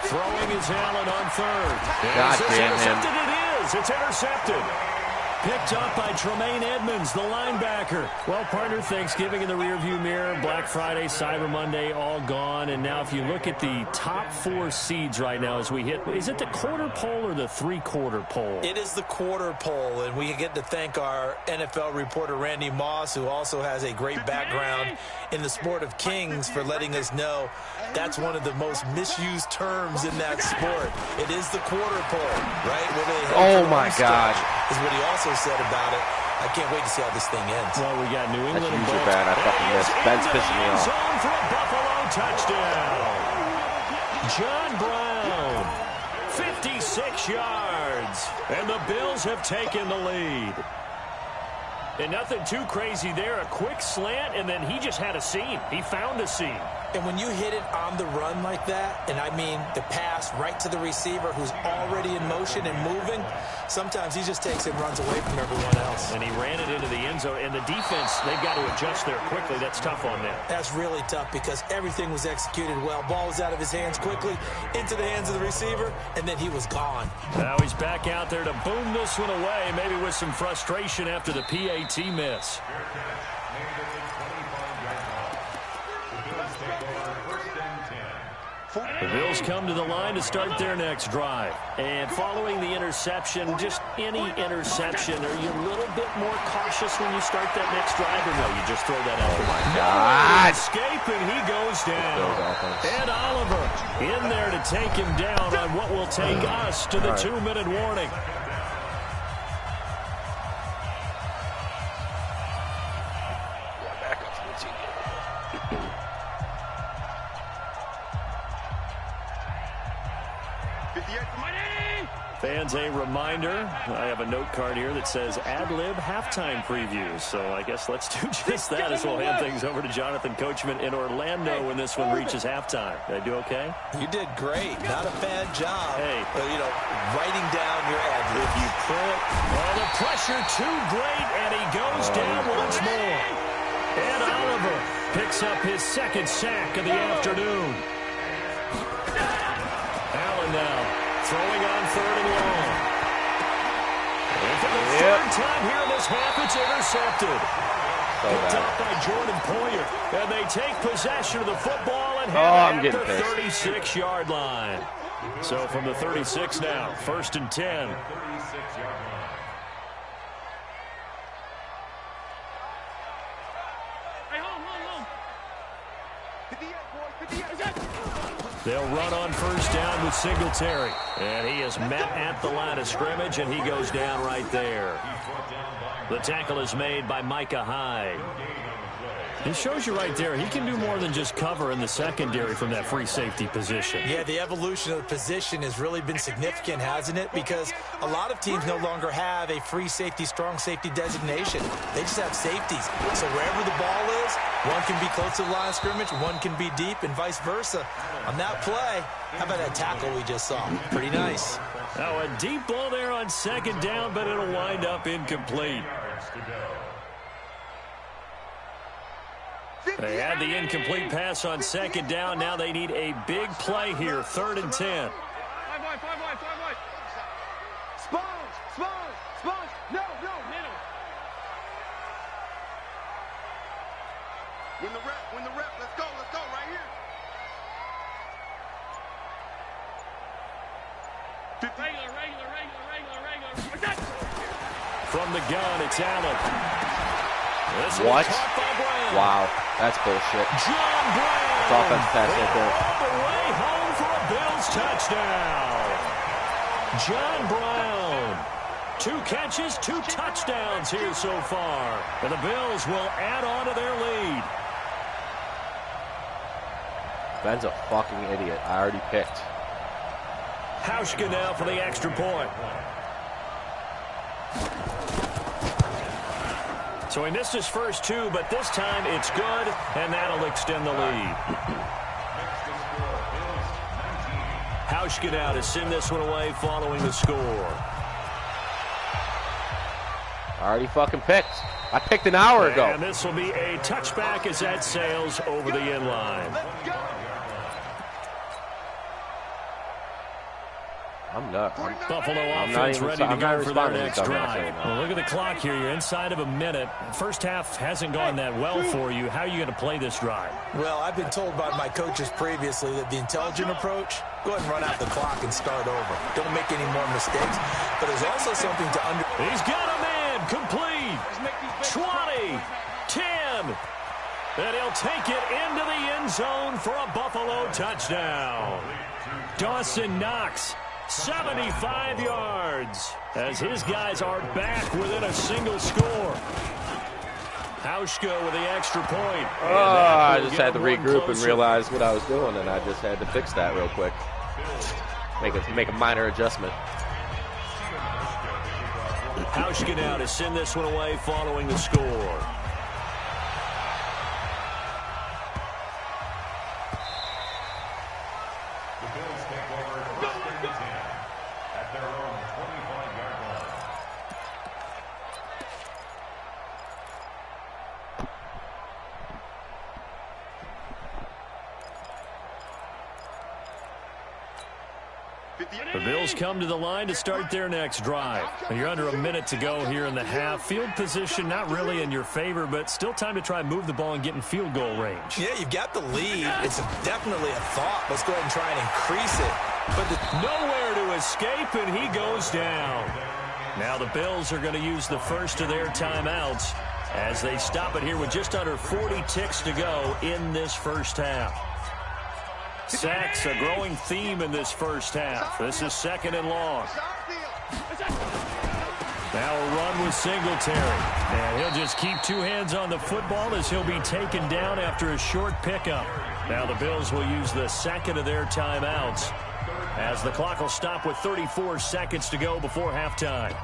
Throwing is Allen on 3rd. God damn him. It is. It's intercepted. picked up by Tremaine Edmonds, the linebacker. Well, partner, Thanksgiving in the rearview mirror, Black Friday, Cyber Monday, all gone. And now if you look at the top 4 seeds right now as we hit, is it the quarter pole or the three-quarter pole? It is the quarter pole, and we get to thank our NFL reporter, Randy Moss, who also has a great background in the sport of kings, for letting us know that's one of the most misused terms in that sport. It is the quarter pole, right? Where they oh, my gosh. Is what he also said about it. I can't wait to see how this thing ends. Well, we got New England. That's usually bad. I fucking missed. Ben's pissing me off. Zone for a Buffalo touchdown. John Brown, 56 yards. And the Bills have taken the lead. And nothing too crazy there. A quick slant, and then he just had a seam. He found a seam. And when you hit it on the run like that, and I mean the pass right to the receiver who's already in motion and moving, sometimes he just takes it and runs away from everyone else. And he ran it into the end zone. And the defense, they've got to adjust there quickly. That's tough on them. That's really tough because everything was executed well. Ball was out of his hands quickly, into the hands of the receiver, and then he was gone. Now he's back out there to boom this one away, maybe with some frustration after the PAT miss. The Bills come to the line to start their next drive. And following the interception, just any interception, are you a little bit more cautious when you start that next drive, or no, you just throw that out? Oh, my God. Escape, and he goes down. And Oliver in there to take him down on what will take us to the 2-minute warning. Fans, a reminder, I have a note card here that says ad-lib halftime previews. So I guess let's do just that as we'll hand things over to Jonathan Coachman in Orlando when this one reaches halftime. Did I do okay? You did great. Not a bad job. Hey. Writing down your ad-lib. If you print, well, the pressure too great, and he goes down once more. And Oliver picks up his second sack of the afternoon. Allen now. Throwing on 3rd and long. And for the third time here in this half, it's intercepted. Picked up by Jordan Poyer. And they take possession of the football and head at the 36-yard line. So from the 36 now, 1st and 10. They'll run on 1st down with Singletary. And he is met at the line of scrimmage, and he goes down right there. The tackle is made by Micah Hyde. It shows you right there, he can do more than just cover in the secondary from that free safety position. Yeah, the evolution of the position has really been significant, hasn't it? Because a lot of teams no longer have a free safety, strong safety designation. They just have safeties. So wherever the ball is, one can be close to the line of scrimmage, one can be deep, and vice versa. On that play, how about that tackle we just saw? Pretty nice. Now a deep ball there on 2nd down, but it'll wind up incomplete. They had the incomplete pass on 2nd down. Now they need a big play here, 3rd and 10. Five wide. Sponge. No. Middle. Win the rep. Let's go right here. Regular. From the gun, it's Allen. What? Wow, that's bullshit. John Brown. It's offensive pass right there. All the way home for a Bills touchdown. John Brown. 2 catches, 2 touchdowns here so far. And the Bills will add on to their lead. Ben's a fucking idiot. I already picked. Hauschka now for the extra point. So he missed his first 2, but this time it's good, and that'll extend the lead. Hauschka now to send this one away following the score. I already fucking picked. I picked an hour ago. And this will be a touchback as that sails over the end line. I'm up. Buffalo offense ready to go for their next drive. Well, look at the clock here. You're inside of a minute. First half hasn't gone that well for you. How are you going to play this drive? Well, I've been told by my coaches previously that the intelligent approach, go ahead and run out the clock and start over. Don't make any more mistakes. But there's also something to He's got a man. Complete. 20. 10. And he'll take it into the end zone for a Buffalo touchdown. Dawson Knox, 75 yards, as his guys are back within a single score. Hauschka with the extra point. I just had to regroup and realize what I was doing, and I just had to fix that real quick. Make a minor adjustment. Hauschka now to send this one away following the score. The Bills come to the line to start their next drive. You're under a minute to go here in the half. Field position not really in your favor, but still time to try and move the ball and get in field goal range. Yeah, you've got the lead. It's definitely a thought. Let's go ahead and try and increase it. But nowhere to escape, and he goes down. Now the Bills are going to use the first of their timeouts as they stop it here with just under 40 ticks to go in this first half. Sacks, a growing theme in this first half. This is 2nd and long. Now a run with Singletary. And he'll just keep two hands on the football as he'll be taken down after a short pickup. Now the Bills will use the second of their timeouts as the clock will stop with 34 seconds to go before halftime.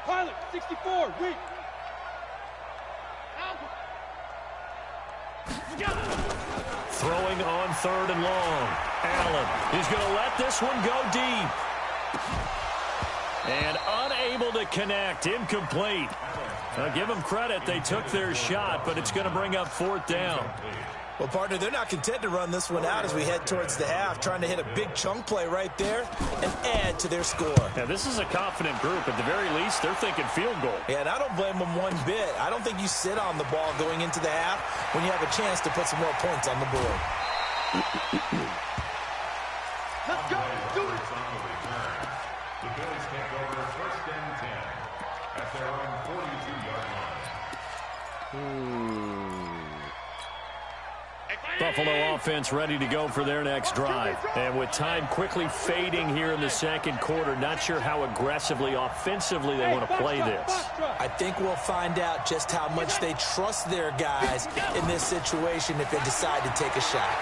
Pilot, 64, weak. Throwing on 3rd and long. Allen, he's going to let this one go deep. And unable to connect, incomplete. Now give them credit, they took their shot, but it's going to bring up 4th down. Well, partner, they're not content to run this one out as we head towards the half, trying to hit a big chunk play right there and add to their score. Now, this is a confident group. At the very least, they're thinking field goal. Yeah, and I don't blame them one bit. I don't think you sit on the ball going into the half when you have a chance to put some more points on the board. Let's go. Do it. The Bills take over 1st and 10 at their own 42-yard line. Buffalo offense ready to go for their next drive. And with time quickly fading here in the second quarter, not sure how aggressively, offensively they want to play this. I think we'll find out just how much they trust their guys in this situation if they decide to take a shot.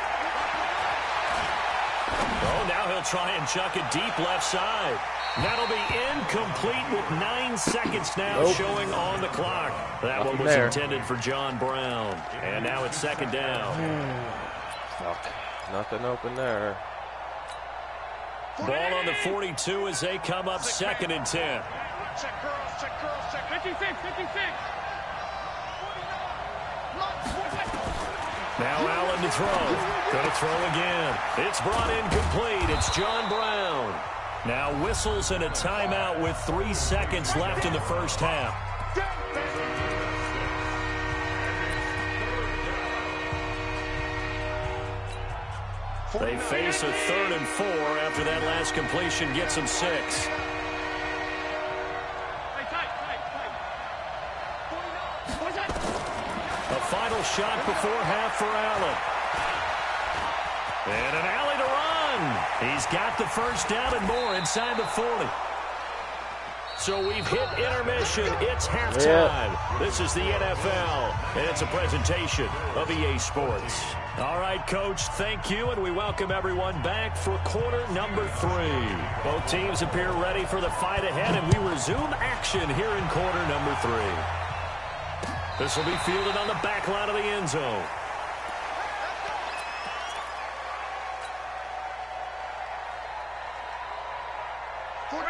Oh, now he'll try and chuck it deep left side. That'll be incomplete with 9 seconds now showing on the clock. That one was intended for John Brown. And now it's 2nd down. Nothing open there. Ball on the 42 as they come up 2nd and 10. Check curls, check curls, check 56, 56. Now Allen to throw. Going to throw again. It's brought in complete. It's John Brown. Now whistles and a timeout with 3 seconds left in the first half. They face a 3rd and 4 after that last completion gets them 6. A final shot before half for Allen. And an alley to run. He's got the first down and more inside the 40. So we've hit intermission. It's halftime. This is the NFL, and it's a presentation of EA Sports. All right, Coach, thank you, and we welcome everyone back for quarter number 3. Both teams appear ready for the fight ahead, and we resume action here in quarter number 3. This will be fielded on the back line of the end zone.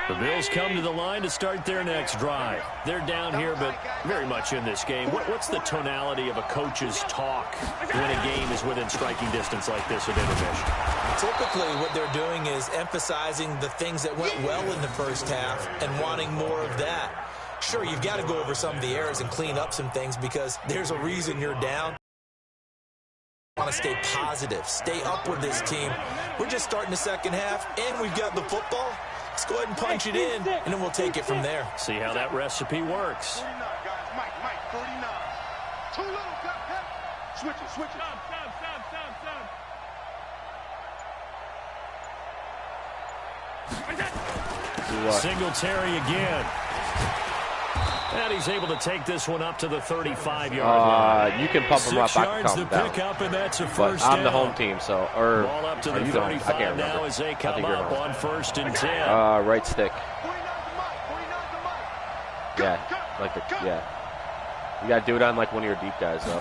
The Bills come to the line to start their next drive. They're down here, but very much in this game. What's the tonality of a coach's talk when a game is within striking distance like this at intermission? Typically, what they're doing is emphasizing the things that went well in the first half and wanting more of that. Sure, you've got to go over some of the errors and clean up some things because there's a reason you're down. Want to stay positive, stay up with this team. We're just starting the second half, and we've got the football. Let's go ahead and punch it in, and then we'll take it from there. See how that recipe works. 49, guys. Mike, 49. Too little, cut. Switch it. Stop. Singletary again. And he's able to take this one up to the 35-yard line. You can pump him up. 6 I yards can the calm down. pickup, and that's a But first I'm the down. home team, so or Ball up to are the you the home? I 35 can't now remember. as they I come think you're up home. on 1st and 10. Right stick. 49's the mic. Yeah, like the yeah. You gotta do it on like one of your deep guys though.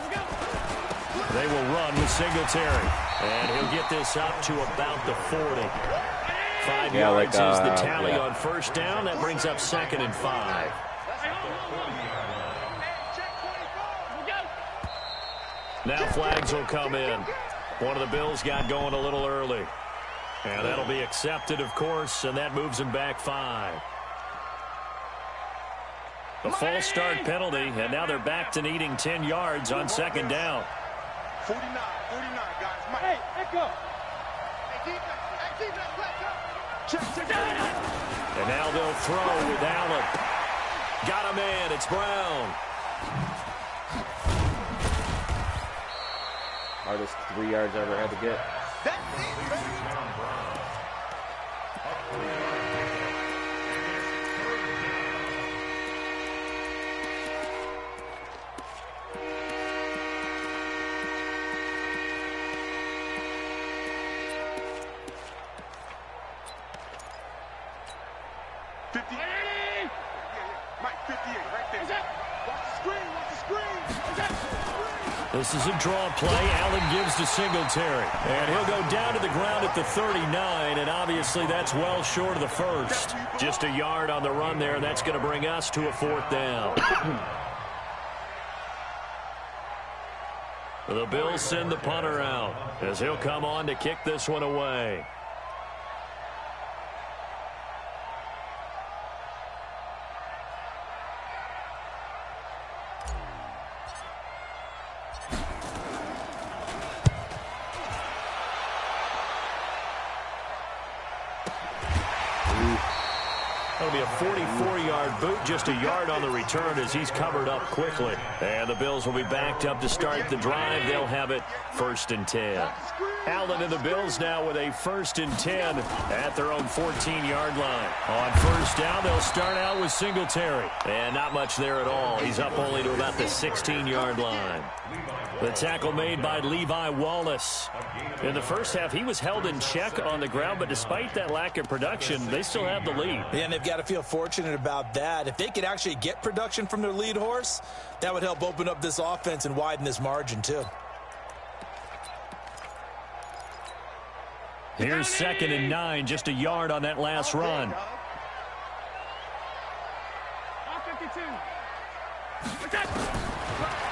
They will run with Singletary, and he'll get this up to about the 40. 5 yards is the tally on first down. That brings up 2nd and 5. Now flags will come in. One of the Bills got going a little early. And that'll be accepted, of course, and that moves him back 5. A false start penalty, and now they're back to needing 10 yards on 2nd down. 49, guys. Mike. Hey, echo. Hey, defense, let's go. Check. And now they'll throw with Allen. Got a man. It's Brown. Hardest 3 yards I ever had to get. That's it, baby. This is a draw play. Allen gives to Singletary. And he'll go down to the ground at the 39, and obviously that's well short of the first. Just a yard on the run there, and that's going to bring us to a 4th down. The Bills send the punter out as he'll come on to kick this one away. That'll be a 44-yard boot, just a yard on the return as he's covered up quickly. And the Bills will be backed up to start the drive. They'll have it 1st and 10. Allen and the Bills now with a 1st and 10 at their own 14-yard line. On 1st down, they'll start out with Singletary. And not much there at all. He's up only to about the 16-yard line. The tackle made by Levi Wallace. In the first half, he was held in check on the ground, but despite that lack of production, they still have the lead. Yeah, and they've got to feel fortunate about that. If they could actually get production from their lead horse, that would help open up this offense and widen this margin, too. Here's 2nd and 9, just a yard on that last run.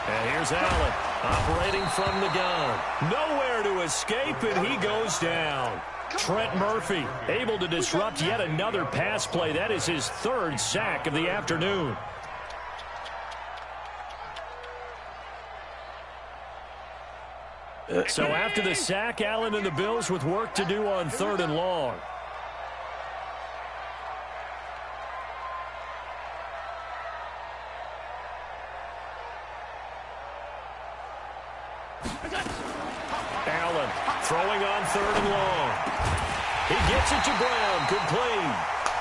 And here's Allen, operating from the gun. Nowhere to escape, and he goes down. Trent Murphy able to disrupt yet another pass play. That is his 3rd sack of the afternoon. So after the sack, Allen and the Bills with work to do on 3rd and long. Allen throwing on 3rd and long. He gets it to Brown, complete.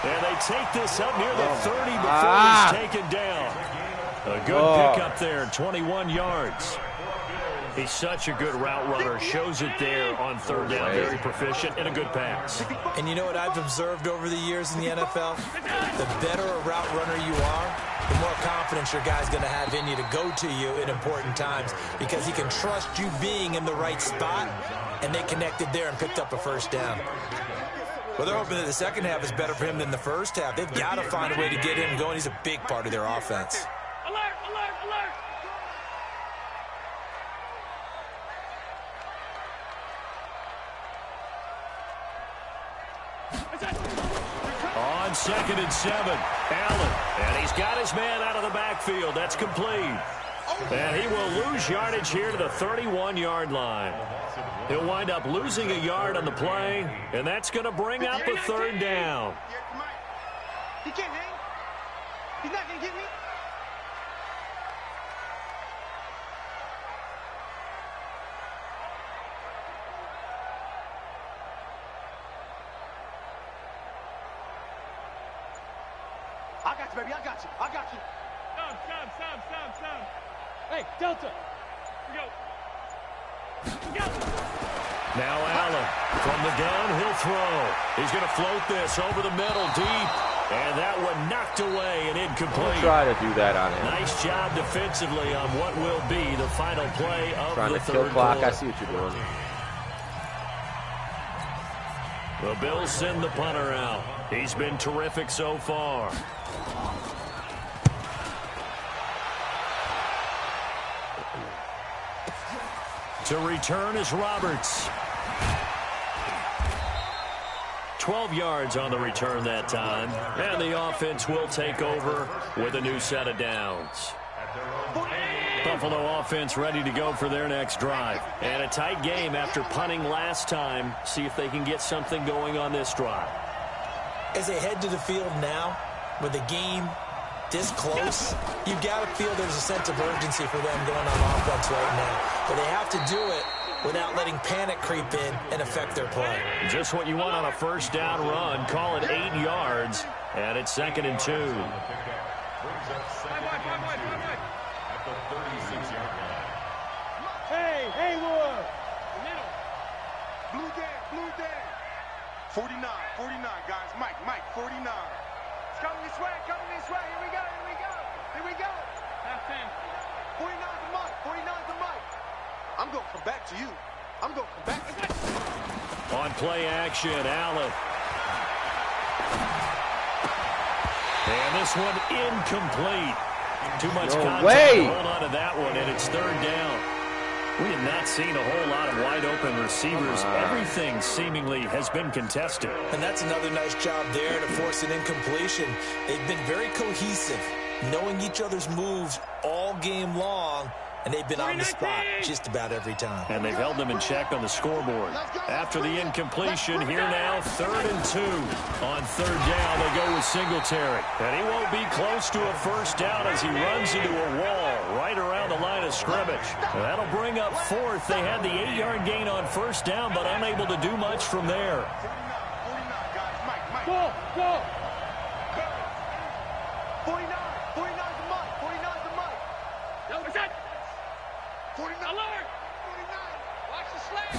And they take this up near the 30 before he's taken down. A good pickup there, 21 yards. He's such a good route runner. Shows it there on 3rd down. Very proficient and a good pass. And you know what I've observed over the years in the NFL? The better a route runner you are, the more confidence your guy's going to have in you to go to you in important times because he can trust you being in the right spot, and they connected there and picked up a 1st down. Well, they're hoping that the second half is better for him than the first half. They've got to find a way to get him going. He's a big part of their offense. Alert, alert, alert! On 2nd and 7, Allen. And he's got his man out of the backfield. That's complete. And he will lose yardage here to the 31-yard line. He'll wind up losing a yard on the play, and that's going to bring up a 3rd down. He can't hang. He's not going to get me. I got you, baby. I got you. I got you. Stop. Hey, Delta. We go. Now Allen from the gun, he'll throw. He's going to float this over the middle deep. And that one knocked away and incomplete. I'll try to do that on him. Nice job defensively on what will be the final play of Trying the to kill third clock. quarter. I see what you're doing. The Bills send the punter out. He's been terrific so far. To return is Roberts. 12 yards on the return that time. And the offense will take over with a new set of downs. Buffalo offense ready to go for their next drive. And a tight game after punting last time. See if they can get something going on this drive. As they head to the field now, with the game this close, you've got to feel there's a sense of urgency for them going on offense right now. But they have to do it without letting panic creep in and affect their play. Just what you want on a first down run. Call it 8 yards. And it's 2nd and 2. Brings up 2nd and 2 at the 36-yard line. Hey, Lord. Middle. Blue down. 49, guys. Mike, 49. It's coming this way. Here we go. Half 10. 49's the Mike. I'm going to come back to you. On play action, Allen. And this one incomplete. Too much contact to hold on to that one, and it's 3rd down. We have not seen a whole lot of wide-open receivers. Everything seemingly has been contested. And that's another nice job there to force an incompletion. They've been very cohesive, knowing each other's moves all game long, and they've been on the spot just about every time. And they've held them in check on the scoreboard. After the incompletion, here now, 3rd and 2. On 3rd down, they go with Singletary. And he won't be close to a first down as he runs into a wall right around the line of scrimmage. And that'll bring up 4th. They had the 8-yard gain on first down, but unable to do much from there. 49, guys. Mike. Go. 49's the Mike. 49. Alert! 49. Watch the slant.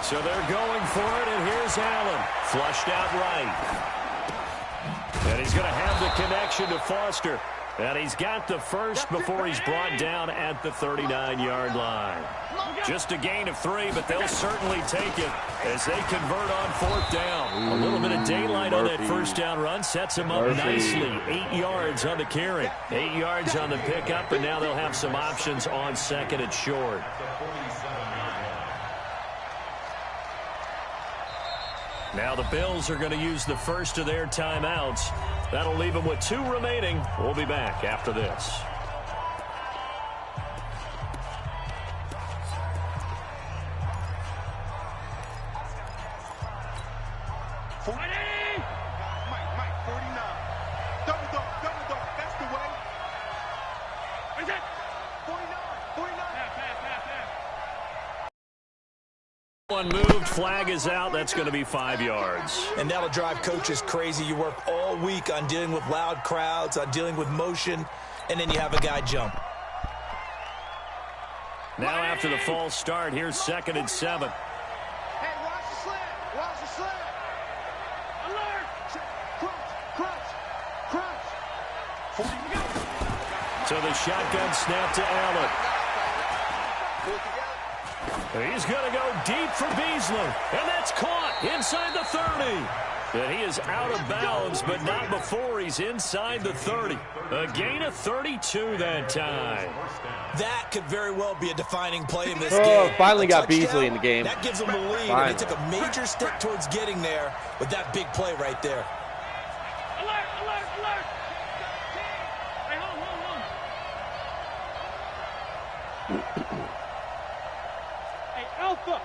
So they're going for it, and here's Allen. Flushed out right. And he's going to have the connection to Foster. And he's got the first before he's brought down at the 39-yard line. Just a gain of 3, but they'll certainly take it as they convert on 4th down. A little bit of daylight on that first down run sets him up nicely. 8 yards on the carry, 8 yards on the pickup, and now they'll have some options on 2nd and short. Now the Bills are going to use the first of their timeouts. That'll leave them with 2 remaining. We'll be back after this. Mike, 49. Double dog. That's the way. Is it? 49. One moved, flag is out. That's going to be 5 yards. And that'll drive coaches crazy. You work all week on dealing with loud crowds, on dealing with motion, and then you have a guy jump. Now after the false start, here's 2nd and 7. Hey, watch the slant. Alert! Crunch. 40. So the shotgun snap to Allen. He's going to go deep for Beasley, and that's caught inside the 30. And he is out of bounds, but not before he's inside the 30. A gain of 32 that time. That could very well be a defining play in this game. Finally got Beasley in the game. That gives them the lead, and they took a major step towards getting there with that big play right there. Alert, alert, alert. Hey, hold on. Hey, Alpha.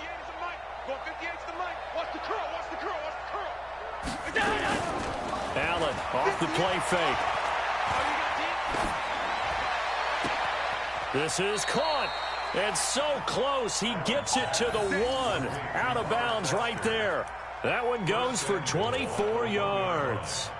58 is the mic. Go 58 is the mic. Watch the curl. Watch the curl. Watch the curl. Allen off the play fake. This is caught. And so close. He gets it to the 1. Out of bounds right there. That one goes for 24 yards.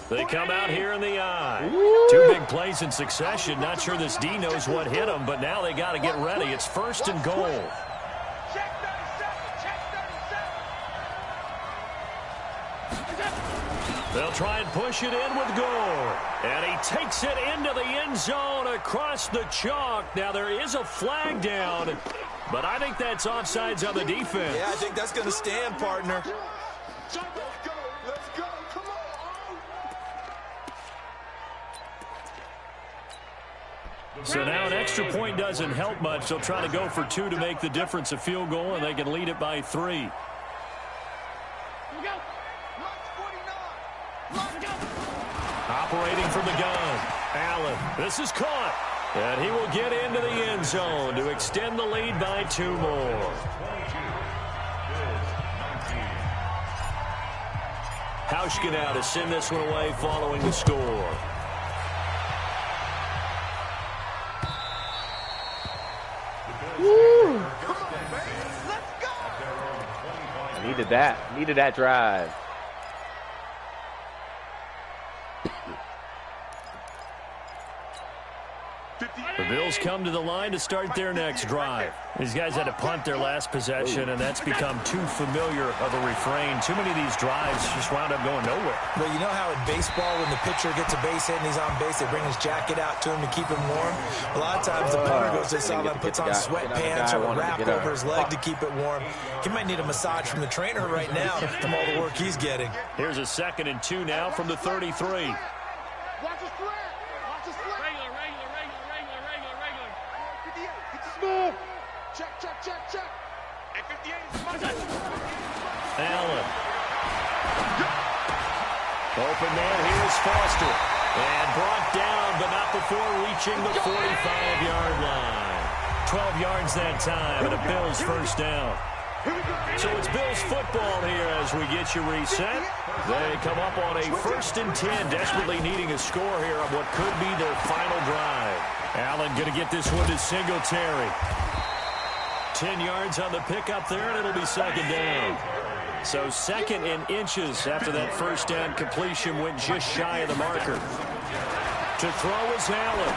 They come out here in the eye. Woo! 2 big plays in succession. Not sure this D knows what hit him, but now they got to get ready. It's 1st and goal. Check 37. Check 37. They'll try and push it in with Gore. And he takes it into the end zone across the chalk. Now there is a flag down, but I think that's offsides on the defense. Yeah, I think that's going to stand, partner. Let's go. Let's go. Come on. So now an extra point doesn't help much. They'll try to go for 2 to make the difference a field goal, and they can lead it by 3. Operating from the gun, Allen. This is caught, and he will get into the end zone to extend the lead by 2 more. Hauschka now to send this one away following the score. Woo! Needed that. Needed that drive. The Bills come to the line to start their next drive. These guys had to punt their last possession, and that's become too familiar of a refrain. Too many of these drives just wound up going nowhere. But you know how in baseball, when the pitcher gets a base hit and he's on base, they bring his jacket out to him to keep him warm? A lot of times the punter goes to the sideline, puts on sweatpants or a wrap over his leg to keep it warm. He might need a massage from the trainer right now from all the work he's getting. Here's a 2nd and 2 now from the 33. Watch the slant. Watch the slant. Regular. 58. Get the smooth. Check. And 58 is the mic. Allen. Open man, here's Foster. And brought down, but not before reaching the 45-yard line. 12 yards that time, and a Bills 1st down. So it's Bills football here as we get you reset. They come up on a 1st and 10, desperately needing a score here on what could be their final drive. Allen going to get this one to Singletary. 10 yards on the pickup there, and it'll be 2nd down. So 2nd and inches after that 1st down completion went just shy of the marker. To throw is Allen.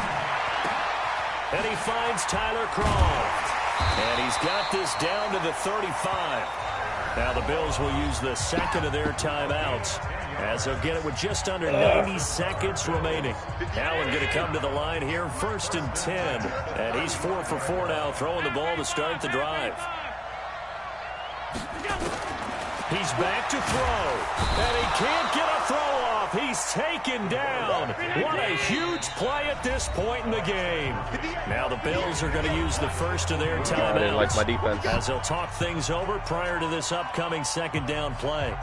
And he finds Tyler Kroft. And he's got this down to the 35. Now the Bills will use the 2nd of their timeouts as they'll get it with just under 90 seconds remaining. Allen going to come to the line here, 1st and 10. And he's 4 for 4 now, throwing the ball to start the drive. He's back to throw, and he can't get a throw off. He's taken down. What a huge play at this point in the game. Now the Bills are going to use the 1st of their timeouts. I didn't like my defense. As they'll talk things over prior to this upcoming 2nd down play.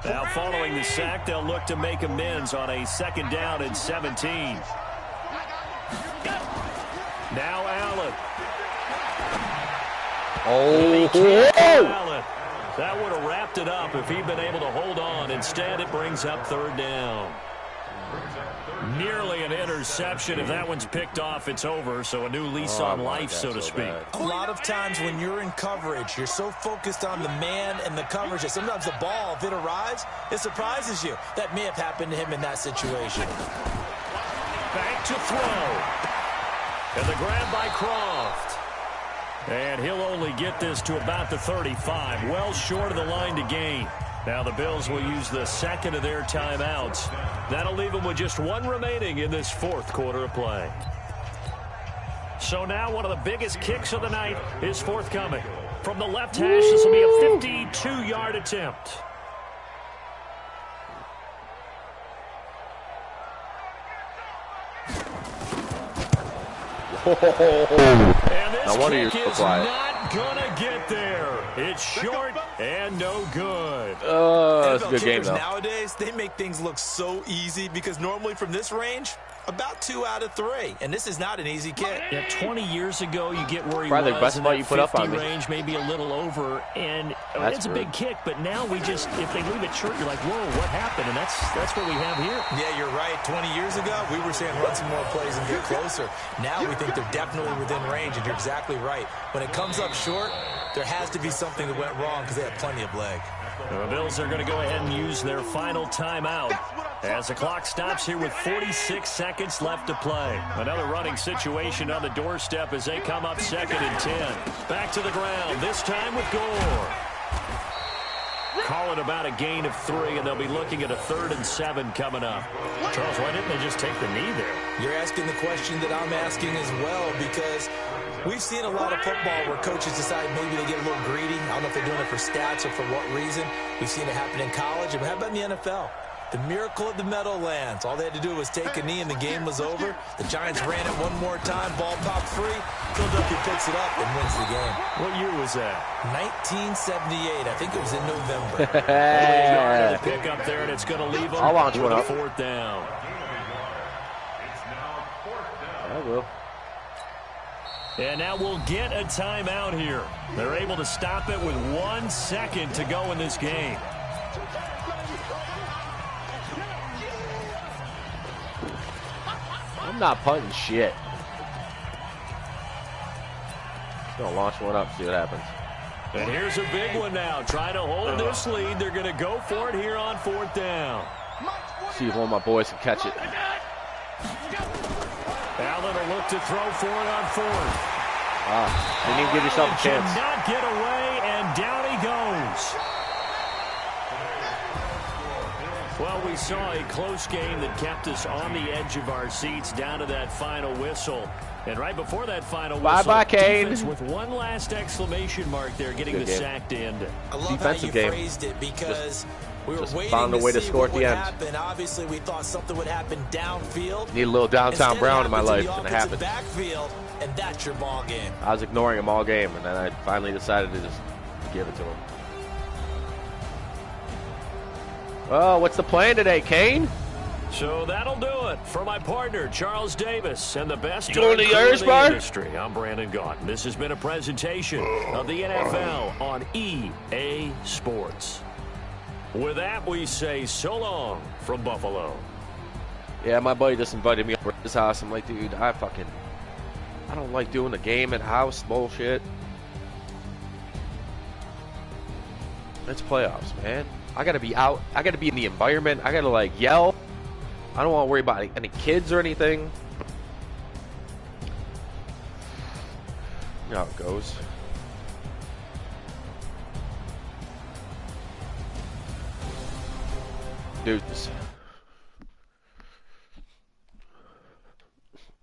Now following the sack, they'll look to make amends on a 2nd down and 17. Now Allen. Allen. That would have wrapped it up if he'd been able to hold on. Instead, it brings up 3rd down. Nearly an interception. If that one's picked off, it's over. So a new lease on life, so to speak. A lot of times when you're in coverage, you're so focused on the man and the coverage that sometimes the ball, if it arrives, it surprises you. That may have happened to him in that situation. Back to throw. And the grab by Kroft. And he'll only get this to about the 35, well short of the line to gain. Now the Bills will use the second of their timeouts. That'll leave them with just one remaining in this fourth quarter of play. So now one of the biggest kicks of the night is forthcoming. From the left hash, this will be a 52-yard attempt. And this kick is not going to get there. It's short and no good. It's a good game, though. Nowadays, they make things look so easy because normally from this range, about 2 out of 3. And this is not an easy kick. Yeah, 20 years ago, you get where he Probably was the best in ball that you put up on 50 me. range, maybe a little over. And it's a big kick, but now we just, if they leave it short, you're like, whoa, what happened? And that's what we have here. Yeah, you're right. 20 years ago, we were saying run some more plays and get closer. Now we think they're definitely within range, and you're exactly right. When it comes up short, there has to be something that went wrong because they had plenty of leg. The Bills are going to go ahead and use their final timeout as the clock stops here with 46 seconds left to play. Another running situation on the doorstep as they come up 2nd and 10. Back to the ground, this time with Gore. Call it about a gain of 3, and they'll be looking at a 3rd and 7 coming up. Charles, why didn't they just take the knee there? You're asking the question that I'm asking as well, because we've seen a lot of football where coaches decide maybe they get a little greedy. I don't know if they're doing it for stats or for what reason. We've seen it happen in college. And how about in the NFL? The miracle of the Meadowlands. All they had to do was take a knee and the game was over. The Giants ran it one more time. Ball popped free. Philadelphia picks it up and wins the game. What year was that? 1978. I think it was in November. The pick up there, and it's going to leave them I'll launch one with up. 4th down. I will. And now we'll get a timeout here. They're able to stop it with 1 second to go in this game. I'm not punting shit. Just gonna launch one up, see what happens. And here's a big one now. Trying to hold this lead. They're going to go for it here on 4th down. See if one of my boys can catch it. Allen will look to throw for it on 4th. Didn't even give yourself a chance. Did not get away, and down he goes. Well, we saw a close game that kept us on the edge of our seats down to that final whistle. And right before that final whistle, Bye-bye, Kane. defense with one last exclamation mark there, getting the sack to end it. I love Defensive how you game. phrased it because we were waiting found a way to see score what at the would end. happen. Obviously, we thought something would happen downfield. Need a little downtown Instead, Brown it in my happens life, the and it happened. offensive backfield, and that's your ball game. I was ignoring him all game, and then I finally decided to just give it to him. Well, what's the plan today, Kane? So that'll do it for my partner, Charles Davis, and the best You going to crew in yours, the Bart? industry. I'm Brandon Gaunt. This has been a presentation of the NFL on EA Sports. With that, we say so long from Buffalo. Yeah, my buddy just invited me over to his house. I'm like, dude, I don't like doing the game at house bullshit. It's playoffs, man. I gotta be out. I gotta be in the environment. I gotta like yell. I don't want to worry about any kids or anything. You know how it goes. Dude,